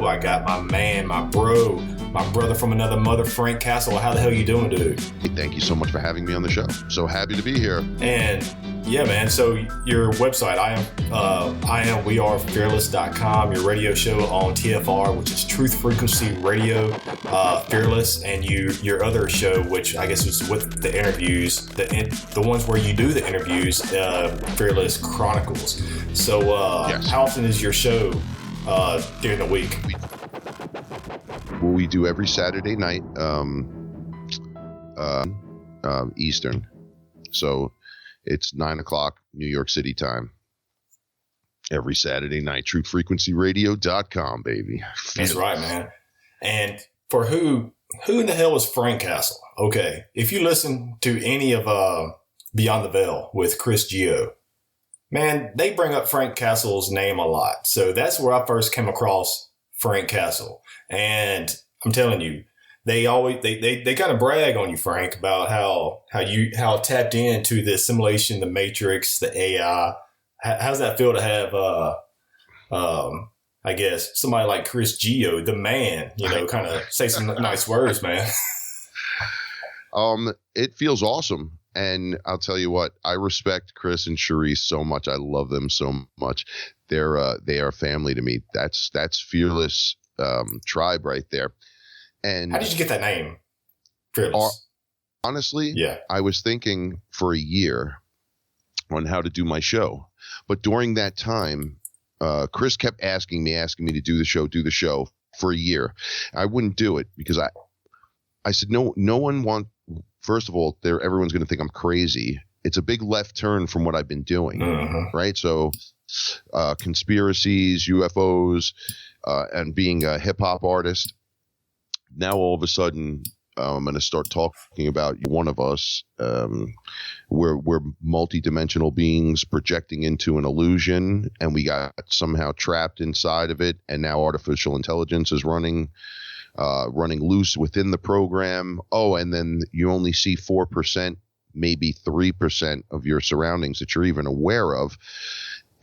I got my man, my brother from another mother, Frank Castle. How the hell you doing, dude? Hey, thank you so much for having me on the show. So happy to be here. And yeah, man. So your website, wearefearless.com, your radio show on TFR, which is Truth Frequency Radio, Fearless, and your other show, which I guess was with the interviews, the ones where you do the interviews, Fearless Chronicles. So yes. How often is your show during the week? Well, we do every Saturday night, Eastern. So it's 9:00 New York City time. Every Saturday night, truthfrequencyradio.com, baby. That's right, man. And for who in the hell is Frank Castle? Okay, if you listen to any of Beyond the Veil with Chris Geo, man, they bring up Frank Castle's name a lot. So that's where I first came across Frank Castle. And I'm telling you, they always they kind of brag on you, Frank, about how tapped into the simulation, the matrix, the AI. How's that feel to have I guess somebody like Chris Geo, the man, kind of say some nice words, man. It feels awesome. And I'll tell you what, I respect Chris and Cherise so much. I love them so much. They are family to me. That's Fearless tribe right there. And how did you get that name, Fearless? Honestly, yeah, I was thinking for a year on how to do my show, but during that time, Chris kept asking me to do the show for a year. I wouldn't do it because I said no one wants. First of all, everyone's going to think I'm crazy. It's a big left turn from what I've been doing, right? So, conspiracies, UFOs, and being a hip hop artist. Now all of a sudden, I'm going to start talking about one of us. We're multi-dimensional beings projecting into an illusion, and we got somehow trapped inside of it. And now artificial intelligence is running loose within the program. Oh, and then you only see 4%, maybe 3% of your surroundings that you're even aware of.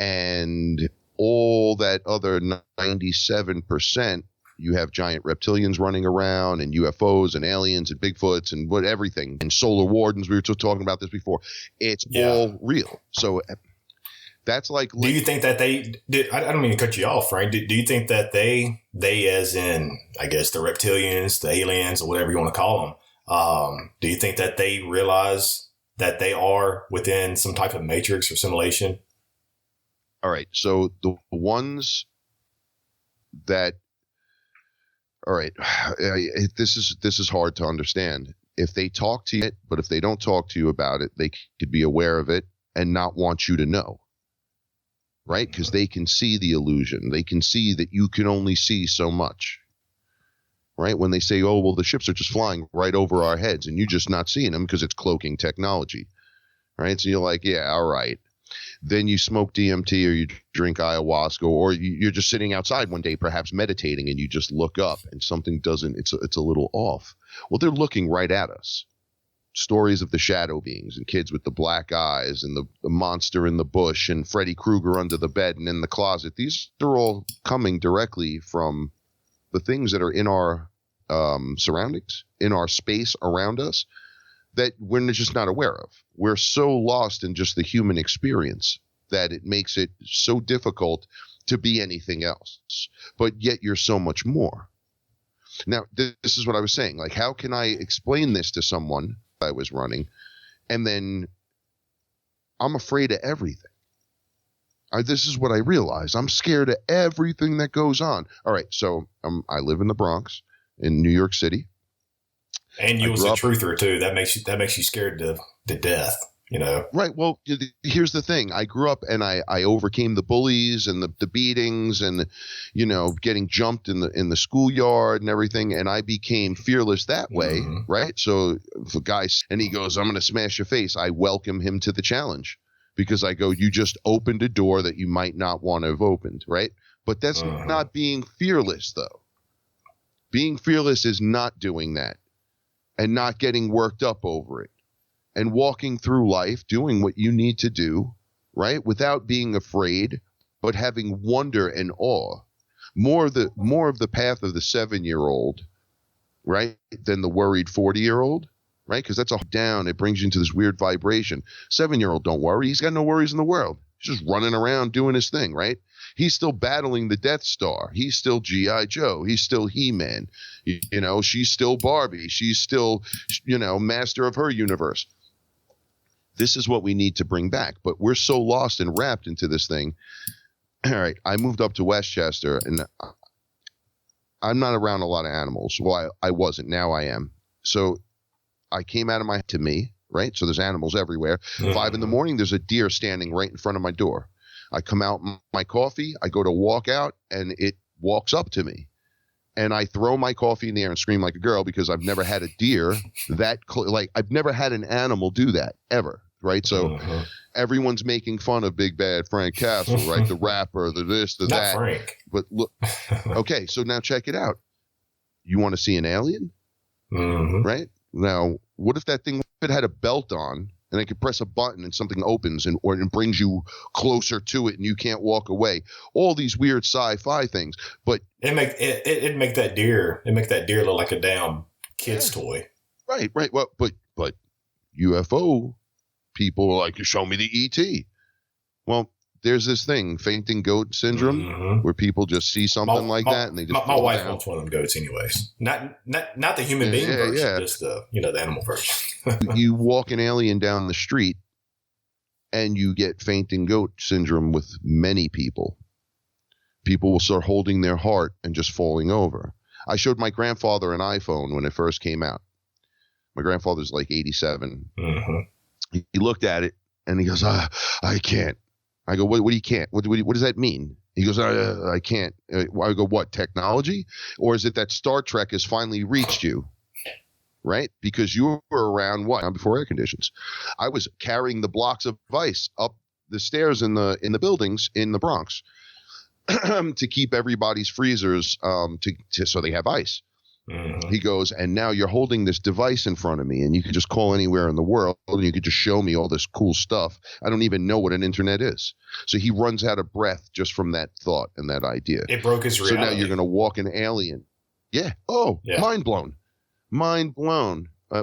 And all that other 97%, you have giant reptilians running around and UFOs and aliens and Bigfoots and everything and solar wardens. We were just talking about this before. It's all real. So that's like. Do you think that I don't mean to cut you off, Frank. Do you think that they as in, I guess, the reptilians, the aliens, or whatever you want to call them, do you think that they realize that they are within some type of matrix or simulation? All right. So the ones that. All right. This is hard to understand. If they talk to you, but if they don't talk to you about it, they could be aware of it and not want you to know. Right? Because they can see the illusion. They can see that you can only see so much. Right? When they say, oh, well, the ships are just flying right over our heads and you're just not seeing them because it's cloaking technology. Right? So you're like, yeah, all right. Then you smoke DMT or you drink ayahuasca, or you're just sitting outside one day, perhaps meditating, and you just look up and something doesn't, it's a little off. Well, they're looking right at us. Stories of the shadow beings and kids with the black eyes and the monster in the bush and Freddy Krueger under the bed and in the closet. These are all coming directly from the things that are in our surroundings, in our space around us, that we're just not aware of. We're so lost in just the human experience that it makes it so difficult to be anything else. But yet you're so much more. Now, this is what I was saying. Like, how can I explain this to someone I was running, and then I'm afraid of everything? This is what I realize. I'm scared of everything that goes on. All right, so I live in the Bronx in New York City. And you was a truther too. That makes you scared to death, Right. Well, here's the thing. I grew up and I overcame the bullies and the beatings and, getting jumped in the schoolyard and everything. And I became fearless that way. Mm-hmm. Right. So if a guy and he goes, I'm going to smash your face, I welcome him to the challenge because I go, you just opened a door that you might not want to have opened. Right. But that's not being fearless, though. Being fearless is not doing that. And not getting worked up over it and walking through life, doing what you need to do, right? Without being afraid, but having wonder and awe. more of the path of the 7-year-old, right, than the worried 40-year-old, right? Because that's a down. It brings you into this weird vibration. 7-year-old don't worry. He's got no worries in the world. He's just running around doing his thing, right? He's still battling the Death Star. He's still G.I. Joe. He's still He-Man. You know, she's still Barbie. She's still, you know, master of her universe. This is what we need to bring back. But we're so lost and wrapped into this thing. All right, I moved up to Westchester, and I'm not around a lot of animals. Well, I wasn't. Now I am. So I came out of to me, right? So there's animals everywhere. 5 a.m, there's a deer standing right in front of my door. I come out my coffee. I go to walk out, and it walks up to me. And I throw my coffee in the air and scream like a girl because I've never had a deer like I've never had an animal do that ever, right? So everyone's making fun of Big Bad Frank Castle, right? The rapper, the this, the Not that. Frank. But look, okay, so now check it out. You want to see an alien? Right? Now, what if that thing had a belt on and I could press a button and something opens and brings you closer to it and you can't walk away? All these weird sci-fi things. But it'd make that deer look like a damn kid's toy. Right. Well, but UFO people are like, show me the ET. Well, there's this thing, fainting goat syndrome, where people just see something like that and they just my wife wants one of them goats anyways. Not the human being version, just the animal version. You walk an alien down the street and you get fainting goat syndrome with many people. People will start holding their heart and just falling over. I showed my grandfather an iPhone when it first came out. My grandfather's like 87. He looked at it and he goes, I can't. I go, what do you can't? What does that mean? He goes, I can't. I go, what, technology? Or is it that Star Trek has finally reached you? Right? Because you were around before air conditions. I was carrying the blocks of ice up the stairs in the buildings in the Bronx to keep everybody's freezers so they have ice. He goes, and now you're holding this device in front of me and you can just call anywhere in the world and you could just show me all this cool stuff. I don't even know what an internet is. So he runs out of breath just from that thought and that idea. It broke his reality. So now you're going to walk an alien. Yeah. Oh, yeah. Mind blown.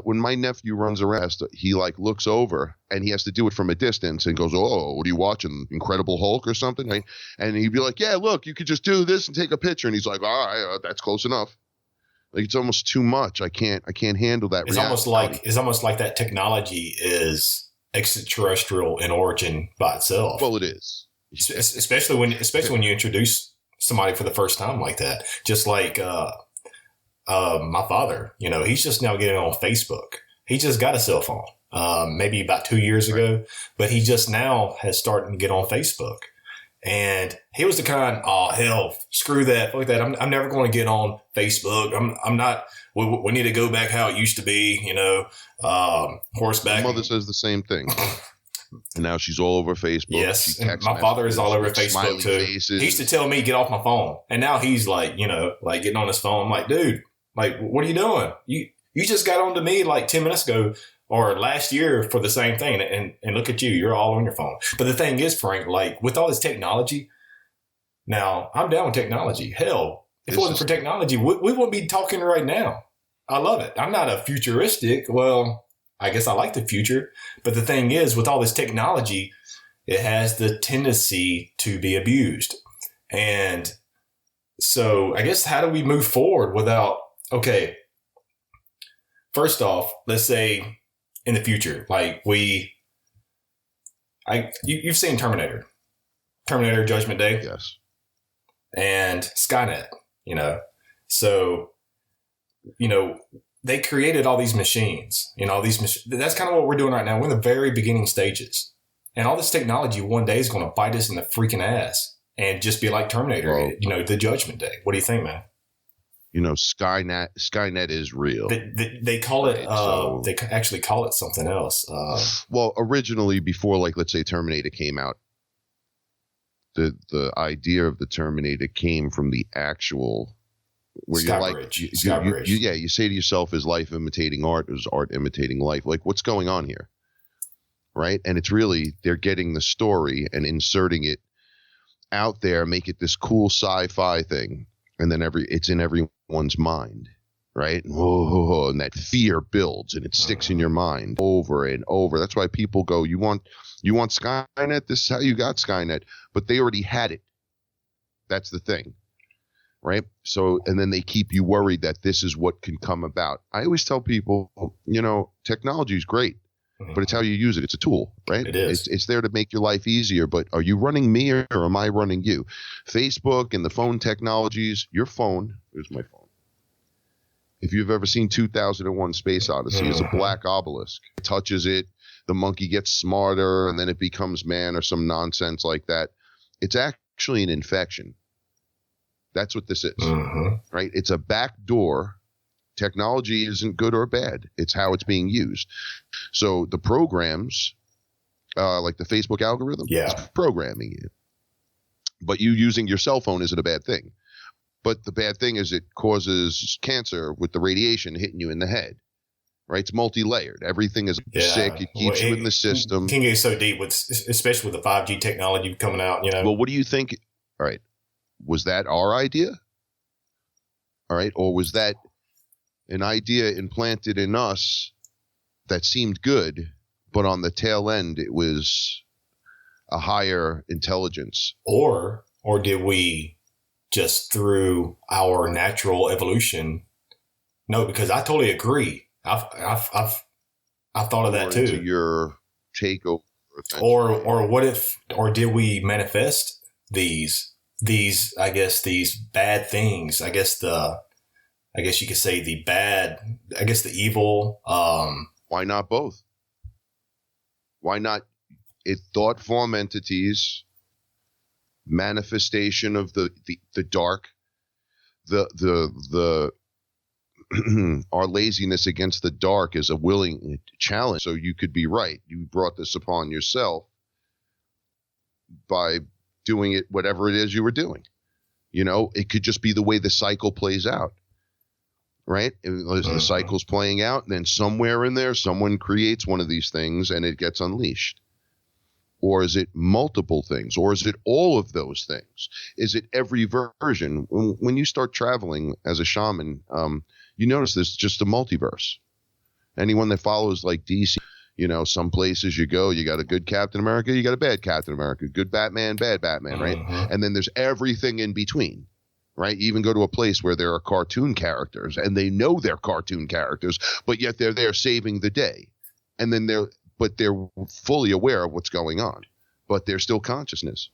When my nephew runs around, he like looks over and he has to do it from a distance and goes, oh, what are you watching? Incredible Hulk or something? Right? And he'd be like, yeah, look, you could just do this and take a picture. And he's like, all right, that's close enough. Like it's almost too much. I can't handle that. It's almost like that technology is extraterrestrial in origin by itself. Well, it is, especially when you introduce somebody for the first time like that. Just like my father, he's just now getting on Facebook. He just got a cell phone, maybe about 2 years ago, but he just now has started to get on Facebook. And he was the kind, oh, hell, screw that. Fuck that. I'm never going to get on Facebook. I'm not, we need to go back how it used to be, horseback. My mother says the same thing. And now she's all over Facebook. Yes. My father is all over Facebook too. Faces. He used to tell me, get off my phone. And now he's like, like getting on his phone. I'm like, dude, like, what are you doing? You just got on to me like 10 minutes ago or last year for the same thing. And look at you, you're all on your phone. But the thing is, Frank, like with all this technology, now I'm down with technology. Hell, if it wasn't for technology, we wouldn't be talking right now. I love it. I'm not a futuristic. Well, I guess I like the future. But the thing is, with all this technology, it has the tendency to be abused. And so I guess how do we move forward without, okay, first off, let's say in the future, like you've seen Terminator Judgment Day. Yes. And Skynet, so, they created all these machines, that's kind of what we're doing right now. We're in the very beginning stages, and all this technology one day is going to bite us in the freaking ass and just be like Terminator, the Judgment Day. What do you think, man? Skynet is real. They call it, they actually call it something else. Well, originally before, like, let's say Terminator came out, the idea of the Terminator came from the actual, where you're like, you say to yourself, is life imitating art? Is art imitating life? Like, what's going on here? Right. And it's really, they're getting the story and inserting it out there, make it this cool sci-fi thing, and then it's in everyone's mind, right? Whoa, and that fear builds and it sticks in your mind over and over. That's why people go, you want Skynet? This is how you got Skynet, but they already had it. That's the thing, right? So, and then they keep you worried that this is what can come about. I always tell people, technology is great, but it's how you use it. It's a tool, right? It is. It's there to make your life easier, but are you running me or am I running you? Facebook and the phone technologies, your phone, here's my phone. If you've ever seen 2001 Space Odyssey, it's a black obelisk. It touches it, the monkey gets smarter, and then it becomes man or some nonsense like that. It's actually an infection. That's what this is, right? It's a back door. Technology isn't good or bad. It's how it's being used. So the programs, like the Facebook algorithm, is programming you. But you using your cell phone isn't a bad thing. But the bad thing is it causes cancer with the radiation hitting you in the head, right? It's multi-layered. Everything is sick. It keeps you in the system. It can get so deep, especially with the 5G technology coming out, Well, what do you think? All right. Was that our idea? All right. Or was that an idea implanted in us that seemed good, but on the tail end, it was a higher intelligence? Or did we just through our natural evolution? No, because I totally agree. I've thought of that too. Into your takeover. Or what if, or did we manifest these, I guess, these bad things? I guess you could say the evil. Why not both? Why not thought form entities, manifestation of the dark, the our laziness against the dark is a willing challenge. So you could be right. You brought this upon yourself by doing it, whatever it is you were doing. It could just be the way the cycle plays out, right? The cycle's playing out, and then somewhere in there, someone creates one of these things and it gets unleashed. Or is it multiple things? Or is it all of those things? Is it every version? When you start traveling as a shaman, you notice there's just a multiverse. Anyone that follows like DC, some places you go, you got a good Captain America, you got a bad Captain America, good Batman, bad Batman, right? And then there's everything in between, right? You even go to a place where there are cartoon characters and they know they're cartoon characters, but yet they're there saving the day. And then they're fully aware of what's going on, but they're still consciousness.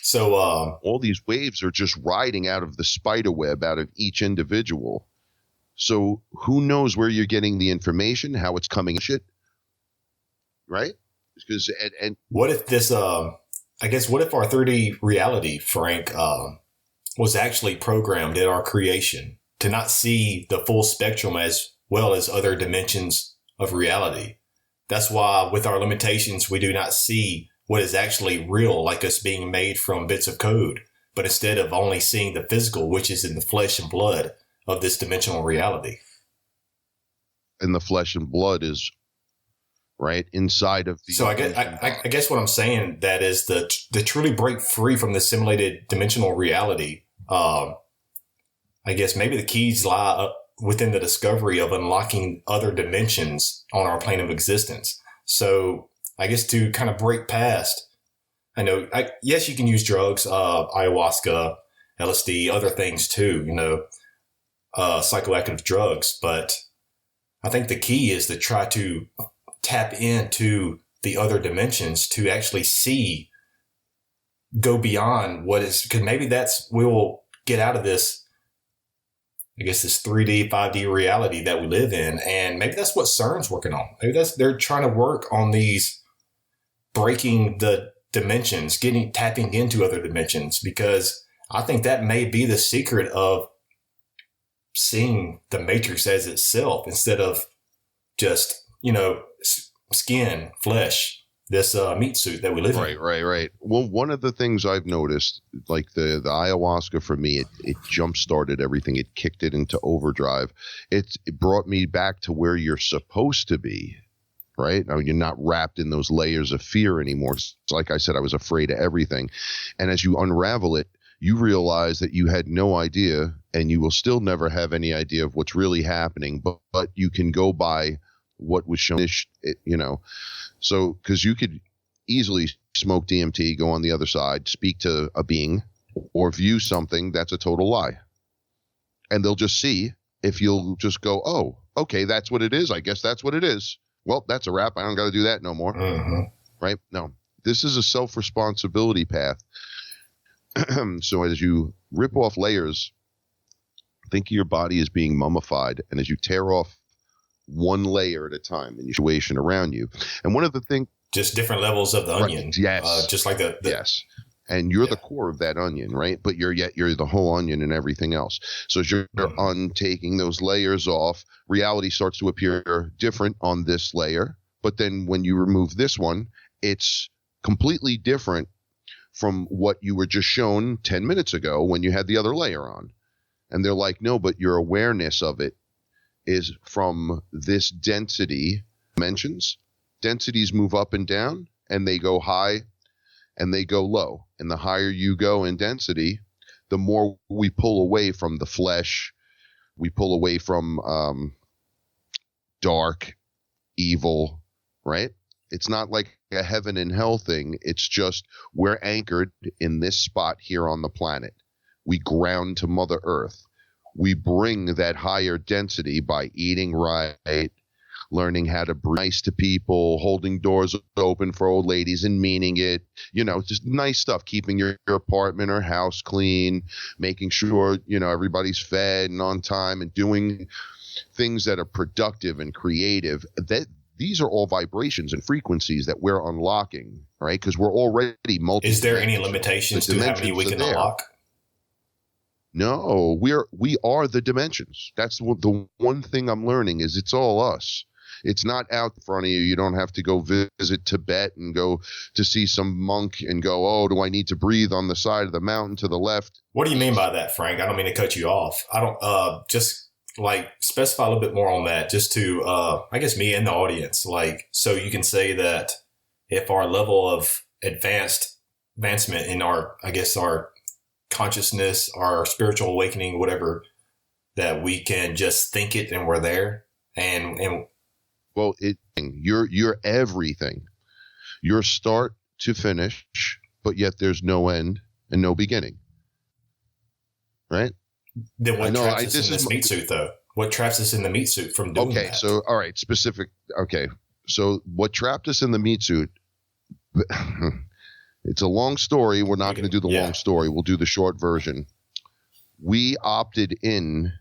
So all these waves are just riding out of the spider web out of each individual. So who knows where you're getting the information, how it's coming, shit, right? Because and what if this? What if our 3D reality, Frank, was actually programmed in our creation to not see the full spectrum as well as other dimensions of reality? That's why with our limitations, we do not see what is actually real, like us being made from bits of code, but instead of only seeing the physical, which is in the flesh and blood of this dimensional reality. And the flesh and blood is right inside of the. So I guess what I'm saying that is the truly break free from the simulated dimensional reality. I guess maybe the keys lie within the discovery of unlocking other dimensions on our plane of existence. So I guess to kind of break past, yes, you can use drugs, ayahuasca, LSD, other things too, psychoactive drugs. But I think the key is to try to tap into the other dimensions to actually go beyond what is, because maybe we'll get out of this, I guess, this 3D, 5D reality that we live in. And maybe that's what CERN's working on. Maybe they're trying to work on these, breaking the dimensions, tapping into other dimensions, because I think that may be the secret of seeing the matrix as itself instead of just, skin, flesh, this meat suit that we live in. Right. Well, one of the things I've noticed, like the ayahuasca for me, it jump started everything. It kicked it into overdrive. It brought me back to where you're supposed to be, right? I mean, you're not wrapped in those layers of fear anymore. Like I said, I was afraid of everything. And as you unravel it, you realize that you had no idea, and you will still never have any idea of what's really happening, but you can go by what was shown, you know. So, because you could easily smoke DMT, go on the other side, speak to a being, or view something that's a total lie. And they'll just see if you'll just go, oh, okay, that's what it is. I guess that's what it is. Well, that's a wrap. I don't got to do that no more. Right? No, this is a self-responsibility path. So as you rip off layers, think of your body as being mummified. And as you tear off one layer at a time in your situation around you. And one of the things, just different levels of the onion. Yes. Just like the yes. And you're the core of that onion, right? But you're the whole onion and everything else. So as you're untaking those layers off, reality starts to appear different on this layer. But then when you remove this one, it's completely different from what you were just shown 10 minutes ago when you had the other layer on. And they're like, no, but your awareness of it is from this density dimensions. Densities move up and down, and they go high and they go low. And the higher you go in density, the more we pull away from the flesh. We pull away from dark, evil, right? It's not like a heaven and hell thing. It's just we're anchored in this spot here on the planet. We ground to Mother Earth. We bring that higher density by eating right, learning how to be nice to people, holding doors open for old ladies and meaning it, you know, just nice stuff, keeping your apartment or house clean, making sure, you know, everybody's fed and on time and doing things that are productive and creative. That these are all vibrations and frequencies that we're unlocking, right? Because we're already multi. Is there any limitations to how many we can unlock? No, we are the dimensions. That's the one thing I'm learning is it's all us. It's not out in front of you. You don't have to go visit Tibet and go to see some monk and go, oh, do I need to breathe on the side of the mountain to the left? What do you mean by that, Frank? I don't mean to cut you off. I don't just like specify a little bit more on that just to, I guess, me and the audience. Like, so you can say that if our level of advancement in our consciousness, our spiritual awakening, whatever, that we can just think it and we're there. And well, you're everything. You're start to finish, but yet there's no end and no beginning. Right? Then what traps us in this meat suit, though? What traps us in the meat suit from doing that? Okay, so all right, specific. Okay, so what trapped us in the meat suit? It's a long story. We're not going to do the long story. We'll do the short version. We opted in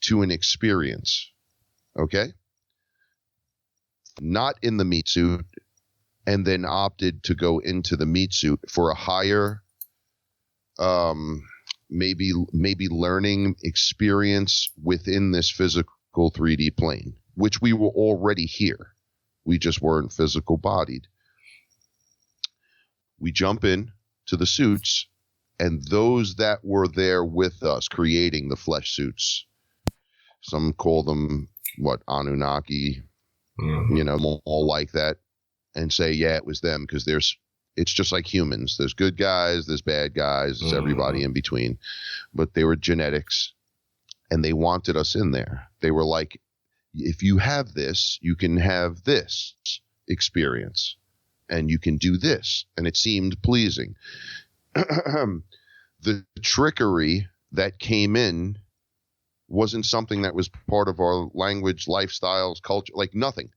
to an experience. Okay? Not in the meat suit, and then opted to go into the meat suit for a higher, maybe learning experience within this physical 3D plane, which we were already here. We just weren't physical bodied. We jump in to the suits, and those that were there with us creating the flesh suits, some call them Anunnaki, you know, all like that, and say, yeah, it was them, because it's just like humans. There's good guys, there's bad guys, there's everybody in between. But they were genetics, and they wanted us in there. They were like, if you have this, you can have this experience, and you can do this. And it seemed pleasing. The trickery that came in wasn't something that was part of our language, lifestyles, culture, like nothing.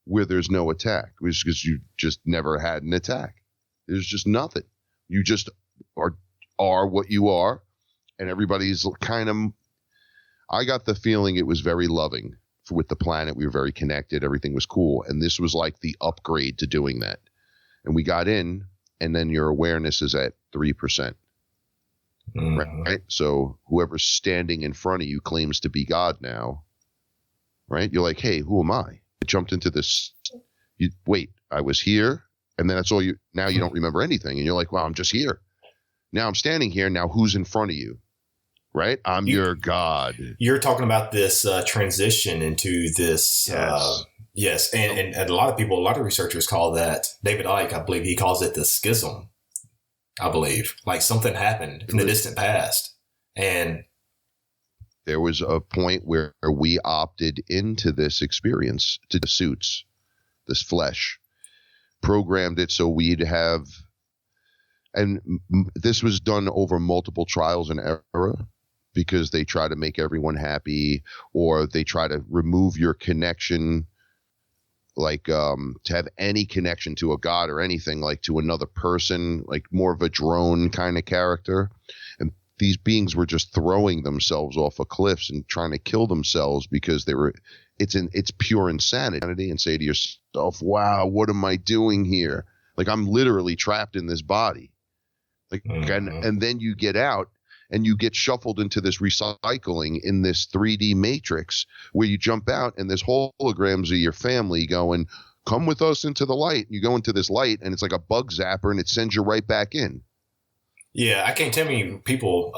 Where there's no attack, which is because you just never had an attack. There's just nothing. You just are what you are, and everybody's kind of. I got the feeling it was very loving with the planet. We were very connected. Everything was cool, and this was like the upgrade to doing that. And we got in, and then your awareness is at 3%. Right? So whoever's standing in front of you claims to be God now. Right? You're like, hey, who am I? I jumped into this. Wait, I was here, and then that's all you. Now you don't remember anything, and you're like, wow, I'm just here. Now I'm standing here. Now who's in front of you? Right? I'm your God. You're talking about this transition into this, Yes. And a lot of researchers call that, David Icke, I believe he calls it the schism, I believe. Like something happened in the distant past. And there was a point where we opted into this experience, to the suits, this flesh, programmed it so we'd have, and this was done over multiple trials and error, because they try to make everyone happy, or they try to remove your connection, like to have any connection to a god or anything, like to another person, like more of a drone kind of character. And these beings were just throwing themselves off of cliffs and trying to kill themselves because it's pure insanity, and say to yourself, wow, what am I doing here? Like, I'm literally trapped in this body. Like, and then you get out and you get shuffled into this recycling in this 3D matrix where you jump out and there's holograms of your family going, come with us into the light. You go into this light and it's like a bug zapper and it sends you right back in. Yeah, I can't tell me people,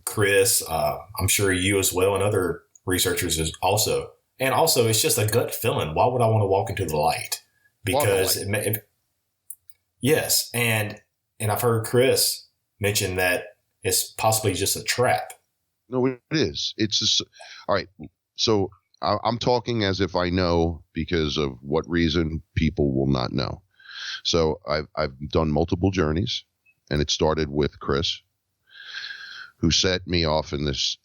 Chris, I'm sure you as well, and other researchers also. And also, it's just a gut feeling. Why would I want to walk into the light? Because, yes. And I've heard Chris mention that it's possibly just a trap. No, it is. It's just, all right. So I'm talking as if I know, because of what reason people will not know. So I've done multiple journeys, and it started with Chris, who set me off in this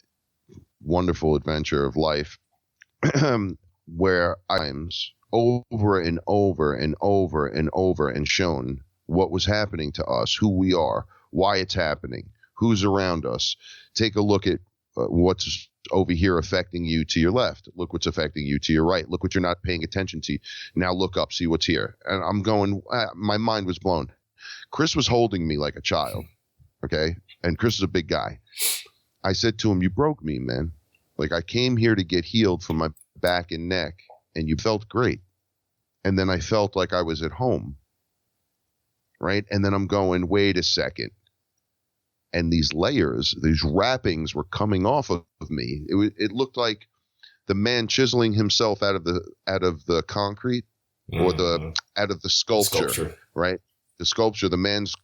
wonderful adventure of life where I'm over and over and over and over and shown what was happening to us, who we are, why it's happening, who's around us. Take a look at what's over here affecting you to your left. Look what's affecting you to your right. Look what you're not paying attention to. Now look up, see what's here. And I'm going, my mind was blown. Chris was holding me like a child, okay? And Chris is a big guy. I said to him, you broke me, man. Like, I came here to get healed from my back and neck, and you felt great. And then I felt like I was at home, right? And then I'm going, wait a second. And these layers, these wrappings were coming off of me. It looked like the man chiseling himself out of the concrete, or out of the sculpture, right? The sculpture, the man's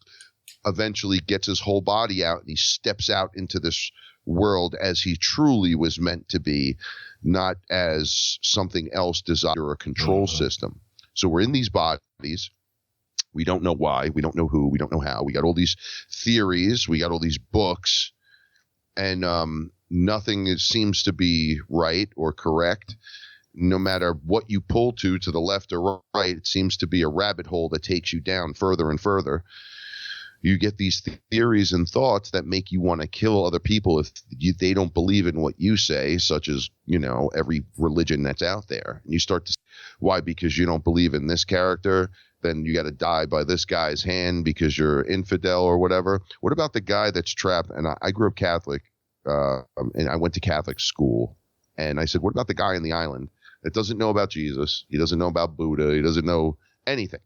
eventually gets his whole body out and he steps out into this world as he truly was meant to be, not as something else designed or a control system. So we're in these bodies. We don't know why. We don't know who. We don't know how. We got all these theories. We got all these books, and nothing seems to be right or correct. No matter what you pull to the left or right, it seems to be a rabbit hole that takes you down further and further. You get these theories and thoughts that make you want to kill other people if they don't believe in what you say, such as, every religion that's out there. And you start to, why? Because you don't believe in this character, then you got to die by this guy's hand because you're infidel or whatever. What about the guy that's trapped? And I grew up Catholic, and I went to Catholic school. And I said, what about the guy on the island that doesn't know about Jesus? He doesn't know about Buddha. He doesn't know anything,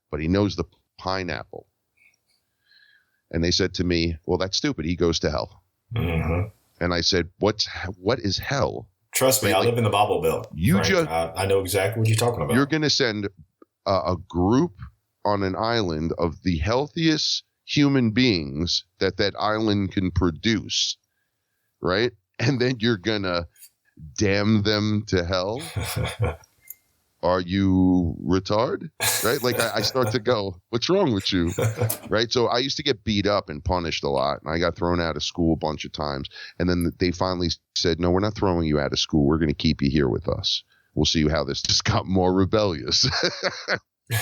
but he knows the pineapple. And they said to me, well, that's stupid. He goes to hell. Mm-hmm. And I said, what is hell? Trust me, I live in the Bible Belt. I know exactly what you're talking about. You're going to send a group on an island of the healthiest human beings that island can produce, right? And then you're going to damn them to hell? Are you retard? Right? Like, I start to go, what's wrong with you? Right? So I used to get beat up and punished a lot, and I got thrown out of school a bunch of times. And then they finally said, no, we're not throwing you out of school. We're going to keep you here with us. We'll see how this just got more rebellious.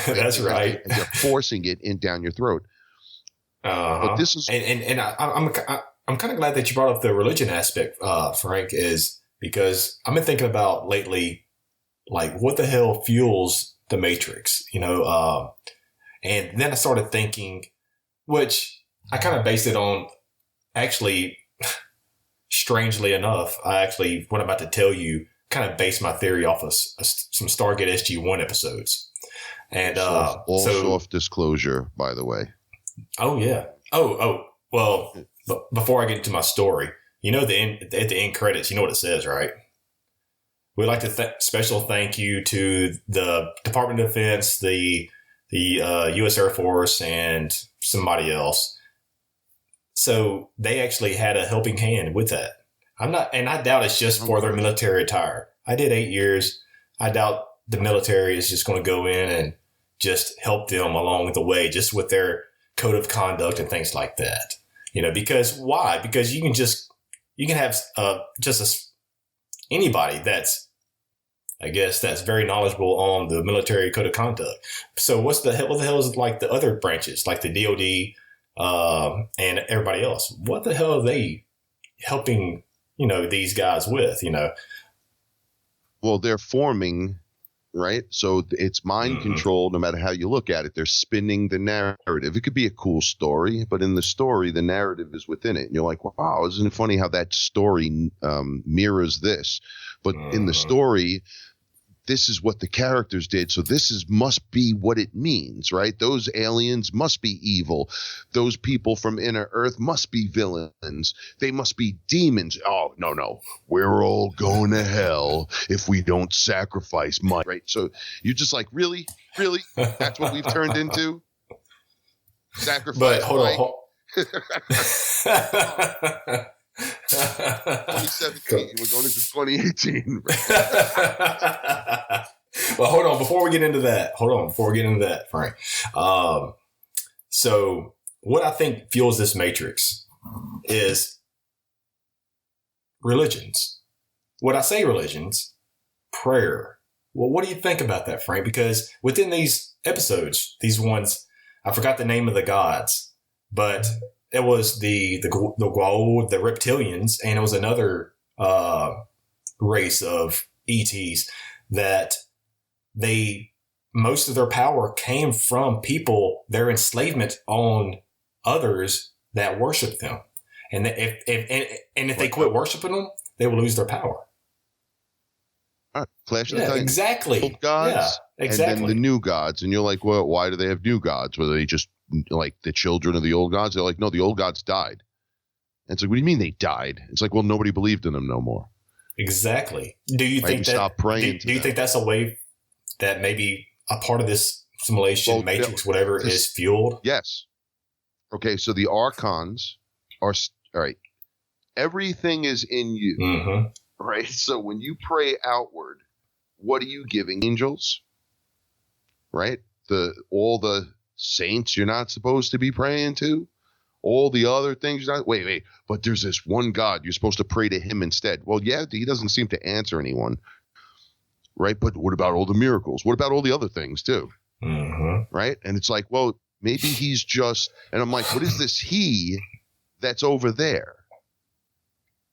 That's right. And you're forcing it down your throat. But this is, and I'm kind of glad that you brought up the religion aspect, Frank, is because I've been thinking about lately, like, what the hell fuels the Matrix, and then I started thinking, which I kind of based it on, actually, strangely enough, what I'm about to tell you kind of based my theory off of some Stargate SG-1 episodes. And soft disclosure, by the way. Oh, yeah. Well, before I get into my story, at the end credits, you know what it says, right? we'd like to special thank you to the Department of Defense, the U.S. Air Force, and somebody else. So they actually had a helping hand with that. I doubt it's just for their military attire. I did 8 years. I doubt the military is just going to go in and just help them along the way, just with their code of conduct and things like that. Because why? Because you can have anybody that's very knowledgeable on the military code of conduct. So what the hell is like the other branches, like the DOD and everybody else? What the hell are they helping, these guys with, Well, they're forming, right? So it's mind control no matter how you look at it. They're spinning the narrative. It could be a cool story, but in the story, the narrative is within it. And you're like, wow, isn't it funny how that story mirrors this? But in the story, this is what the characters did. So must be what it means, right? Those aliens must be evil. Those people from Inner Earth must be villains. They must be demons. Oh, no. We're all going to hell if we don't sacrifice money, right? So you're just like, really? Really? That's what we've turned into? Sacrifice. But hold on. 2017. We're going into 2018. Well, hold on. Before we get into that, Frank. So what I think fuels this matrix is religions. When I say religions, prayer. Well, what do you think about that, Frank? Because within these episodes, these ones, I forgot the name of the gods, but it was the Goa'uld, the reptilians, and it was another race of ETs that most of their power came from people, their enslavement on others that worship them. And if they quit worshiping them, they will lose their power. Clash of the Titans. Exactly. Old gods, exactly. And then the new gods. And you're like, well, why do they have new gods? Were they just like the children of the old gods? They're like, no, the old gods died. And it's like, what do you mean they died? It's like, well, nobody believed in them no more. Exactly. Do you think that? Stop praying. Do you think that's a way that maybe a part of this simulation, matrix, whatever, is fueled? Yes. Okay, so the archons are all right. Everything is in you. Mm-hmm. Right? So when you pray outward, what are you giving? Angels? Right? All the saints you're not supposed to be praying to? All the other things you're not. Wait. But there's this one God. You're supposed to pray to him instead. Well, yeah, he doesn't seem to answer anyone. Right? But what about all the miracles? What about all the other things too? Mm-hmm. Right? And it's like, well, maybe he's just. And I'm like, what is this he that's over there?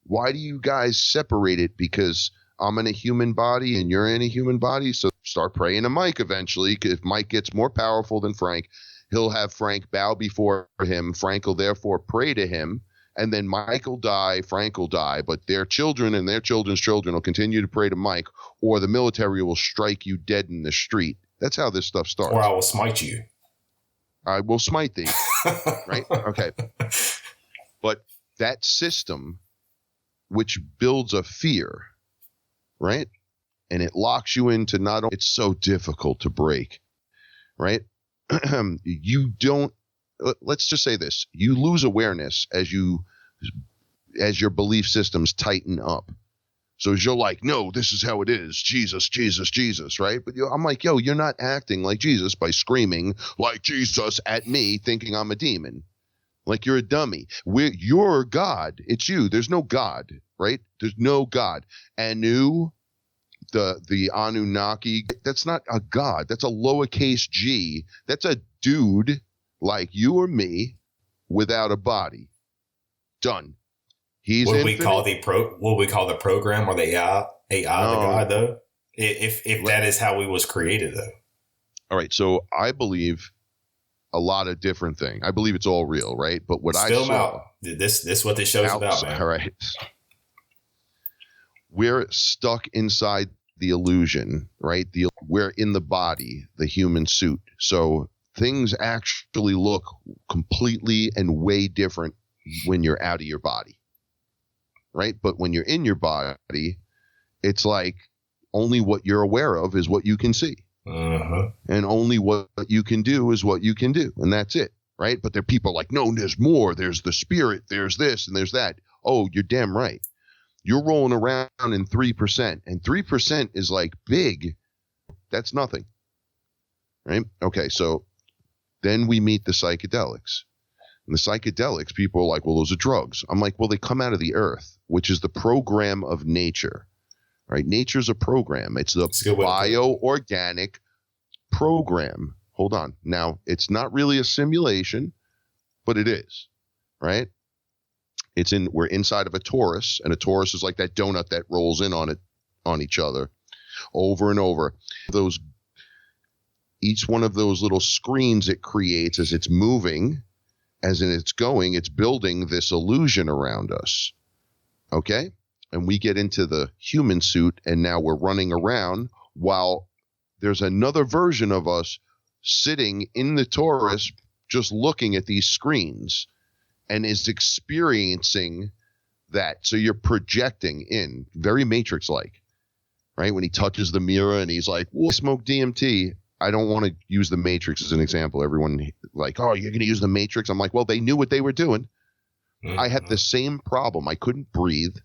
Why do you guys separate it? Because I'm in a human body and you're in a human body. So start praying to Mike eventually. If Mike gets more powerful than Frank, he'll have Frank bow before him. Frank will therefore pray to him. And then Mike will die, Frank will die. But their children and their children's children will continue to pray to Mike, or the military will strike you dead in the street. That's how this stuff starts. Or I will smite you. I will smite thee. Right? Okay. But that system, which builds a fear, right? And it locks you into it's so difficult to break, right? You don't, let's just say this, you lose awareness as your belief systems tighten up. So as you're like, no, this is how it is. Jesus, Jesus, Jesus, right? But I'm like, yo, you're not acting like Jesus by screaming like Jesus at me thinking I'm a demon. Like you're a dummy. You're God. It's you. There's no God, right? There's no God. Anu, the Anunnaki, that's not a God. That's a lowercase g. That's a dude like you or me without a body. Done. He's what we call the program or the AI the God though? If that is how we was created though. All right. So I believe a lot of different things. I believe it's all real, right? But what I saw out. This is what this show's about, man. All right. We're stuck inside the illusion, right? We're in the body, the human suit. So things actually look completely and way different when you're out of your body, right? But when you're in your body, it's like only what you're aware of is what you can see. And only what you can do is what you can do. And that's it, right? But there are people like, no, there's more. There's the spirit. There's this and there's that. Oh, you're damn right. You're rolling around in 3%. And 3% is like big. That's nothing. Right? Okay, so then we meet the psychedelics. And the psychedelics, people are like, well, those are drugs. I'm like, well, they come out of the earth, which is the program of nature. Right? Nature's a program. It's the bioorganic program. Hold on. Now, it's not really a simulation, but it is. Right? We're inside of a torus, and a torus is like that donut that rolls in on each other over and over. Each one of those little screens it creates as it's moving, as in it's going, it's building this illusion around us. Okay? And we get into the human suit, and now we're running around while there's another version of us sitting in the torus just looking at these screens and is experiencing that. So you're projecting in, very Matrix-like, right? When he touches the mirror and he's like, well, smoke DMT. I don't want to use the Matrix as an example. Everyone like, oh, you're going to use the Matrix? I'm like, well, they knew what they were doing. I had the same problem. I couldn't breathe.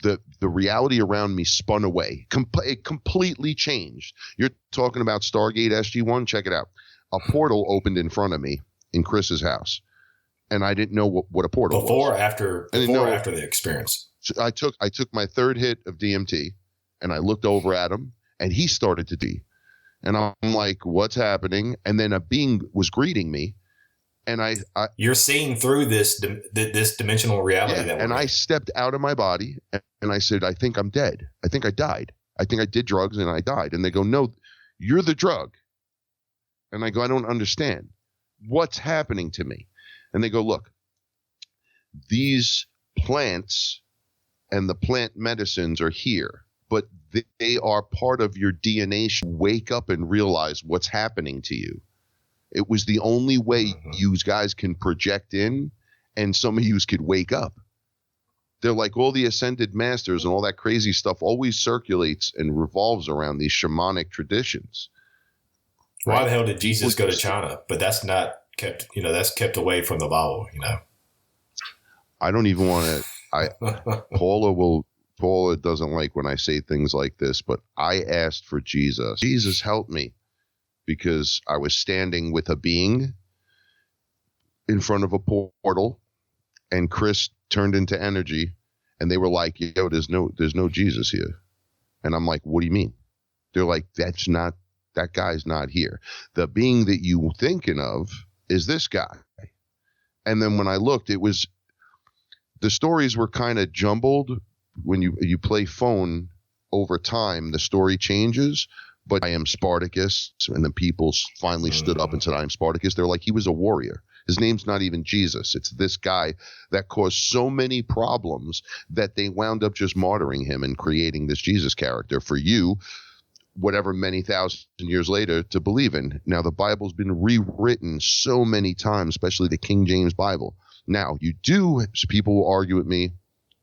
The reality around me spun away. It completely changed. You're talking about Stargate SG-1? Check it out. A portal opened in front of me in Chris's house. And I didn't know what a portal was. Before or after the experience? So I took my third hit of DMT, and I looked over at him, and he started to D. And I'm like, what's happening? And then a being was greeting me, and I you're seeing through this dimensional reality. Yeah, and I stepped out of my body, and I said, I think I'm dead. I think I died. I think I did drugs, and I died. And they go, no, you're the drug. And I go, I don't understand. What's happening to me? And they go, look, these plants and the plant medicines are here, but they are part of your DNA. Wake up and realize what's happening to you. It was the only way you guys can project in, and some of you could wake up. They're like, all the ascended masters and all that crazy stuff always circulates and revolves around these shamanic traditions. Why the hell did Jesus go to China? But that's not kept, that's kept away from the Bible, I don't even want to, Paula doesn't like when I say things like this, but I asked for Jesus. Jesus, help me, because I was standing with a being in front of a portal, and Chris turned into energy, and they were like, yo, there's no Jesus here. And I'm like, what do you mean? They're like, that guy's not here. The being that you thinking of is this guy. And then when I looked, the stories were kind of jumbled. When you play phone over time, the story changes. But I am Spartacus, and then people finally stood up and said, I am Spartacus. They're like, he was a warrior. His name's not even Jesus. It's this guy that caused so many problems that they wound up just martyring him and creating this Jesus character for you, whatever many thousand years later, to believe in. Now, the Bible's been rewritten so many times, especially the King James Bible. Now, people will argue with me,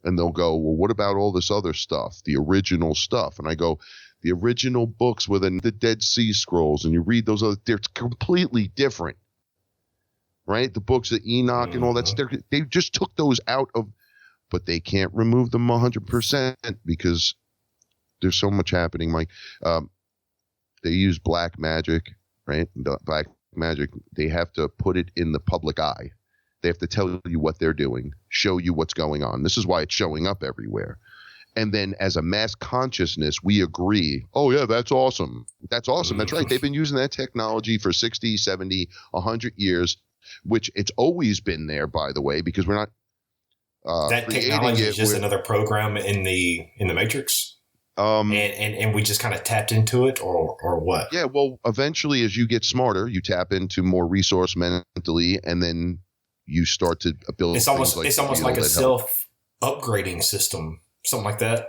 and they'll go, well, what about all this other stuff, the original stuff? And I go, the original books were the Dead Sea Scrolls, and you read those other, they're completely different, right? The books of Enoch and all that, they just took those out of, but they can't remove them 100% because there's so much happening, Mike. They use black magic, right? Black magic, they have to put it in the public eye. They have to tell you what they're doing, show you what's going on. This is why it's showing up everywhere. And then as a mass consciousness, we agree, oh, yeah, that's awesome. That's awesome. That's right. They've been using that technology for 60, 70, 100 years, which it's always been there, by the way, because we're not that technology is just another program in the Matrix? And we just kind of tapped into it or what? Yeah, well, eventually as you get smarter, you tap into more resource mentally, and then you start to build. It's almost like a self-upgrading system, something like that.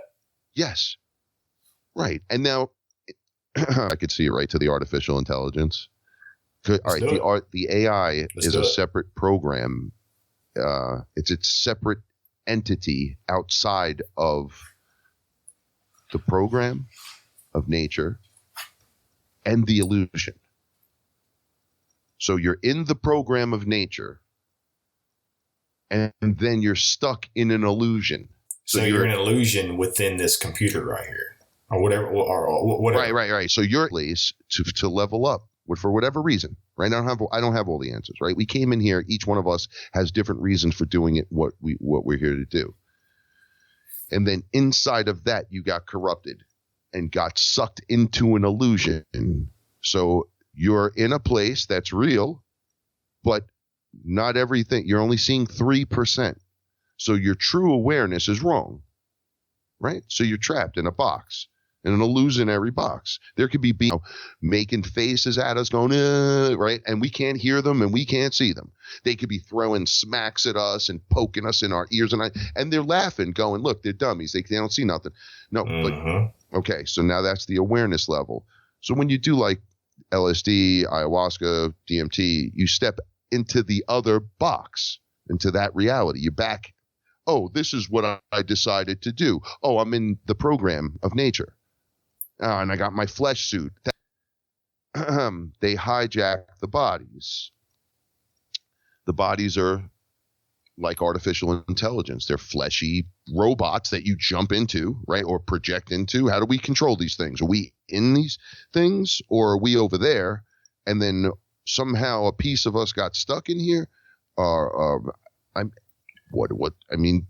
Yes, right. And now I could see it right to the artificial intelligence. All right, the AI is a separate program. It's a separate entity outside of the program. of nature and the illusion. So you're in the program of nature, and then you're stuck in an illusion. So you're an illusion within this computer right here, or whatever, or whatever. Right. So you're at place to level up for whatever reason. Right? I don't have all the answers. Right? We came in here. Each one of us has different reasons for doing it. What we're here to do. And then inside of that, you got corrupted and got sucked into an illusion. So you're in a place that's real, but not everything. You're only seeing 3%. So your true awareness is wrong, right? So you're trapped in a box, in an illusionary box. There could be beings making faces at us going, right? And we can't hear them and we can't see them. They could be throwing smacks at us and poking us in our ears and they're laughing, going, look, they're dummies. They don't see nothing. No, but okay. So now that's the awareness level. So when you do like LSD, ayahuasca, DMT, you step into the other box, into that reality. You're back. Oh, this is what I decided to do. Oh, I'm in the program of nature. And I got my flesh suit. They hijack the bodies. The bodies are like artificial intelligence. They're fleshy robots that you jump into, right? Or project into. How do we control these things? Are we in these things or are we over there? And then somehow a piece of us got stuck in here. I mean,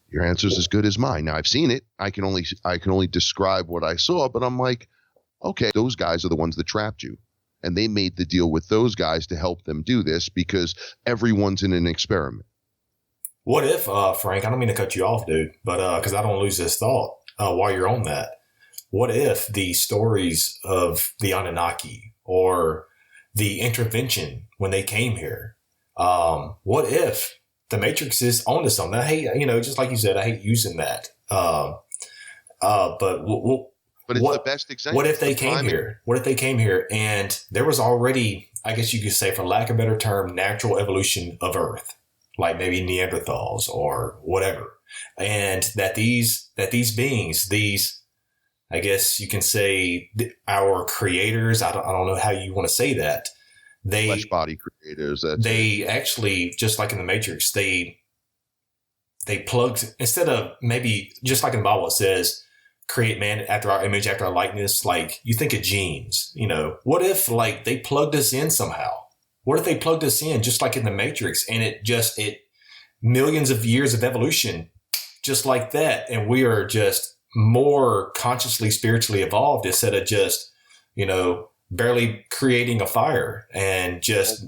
your answer is as good as mine. Now I've seen it. I can only describe what I saw, but I'm like, okay, those guys are the ones that trapped you. And they made the deal with those guys to help them do this because everyone's in an experiment. What if, Frank, I don't mean to cut you off, dude, but because I don't lose this thought while you're on that. What if the stories of the Anunnaki or the intervention when they came here, what if the Matrix is onto something? I hate, just like you said, I hate using that. But it's the best example. What if they came here? What if they came here and there was already, I guess you could say, for lack of a better term, natural evolution of Earth, like maybe Neanderthals or whatever, and that these beings, I guess you can say, our creators. I don't know how you want to say that. Flesh body creators. They actually, just like in the Matrix, they plugged, instead of maybe just like in the Bible it says, create man after our image, after our likeness. Like you think of genes, what if like they plugged us in somehow? What if they plugged us in just like in the Matrix and it millions of years of evolution just like that. And we are just more consciously, spiritually evolved instead of just, barely creating a fire and just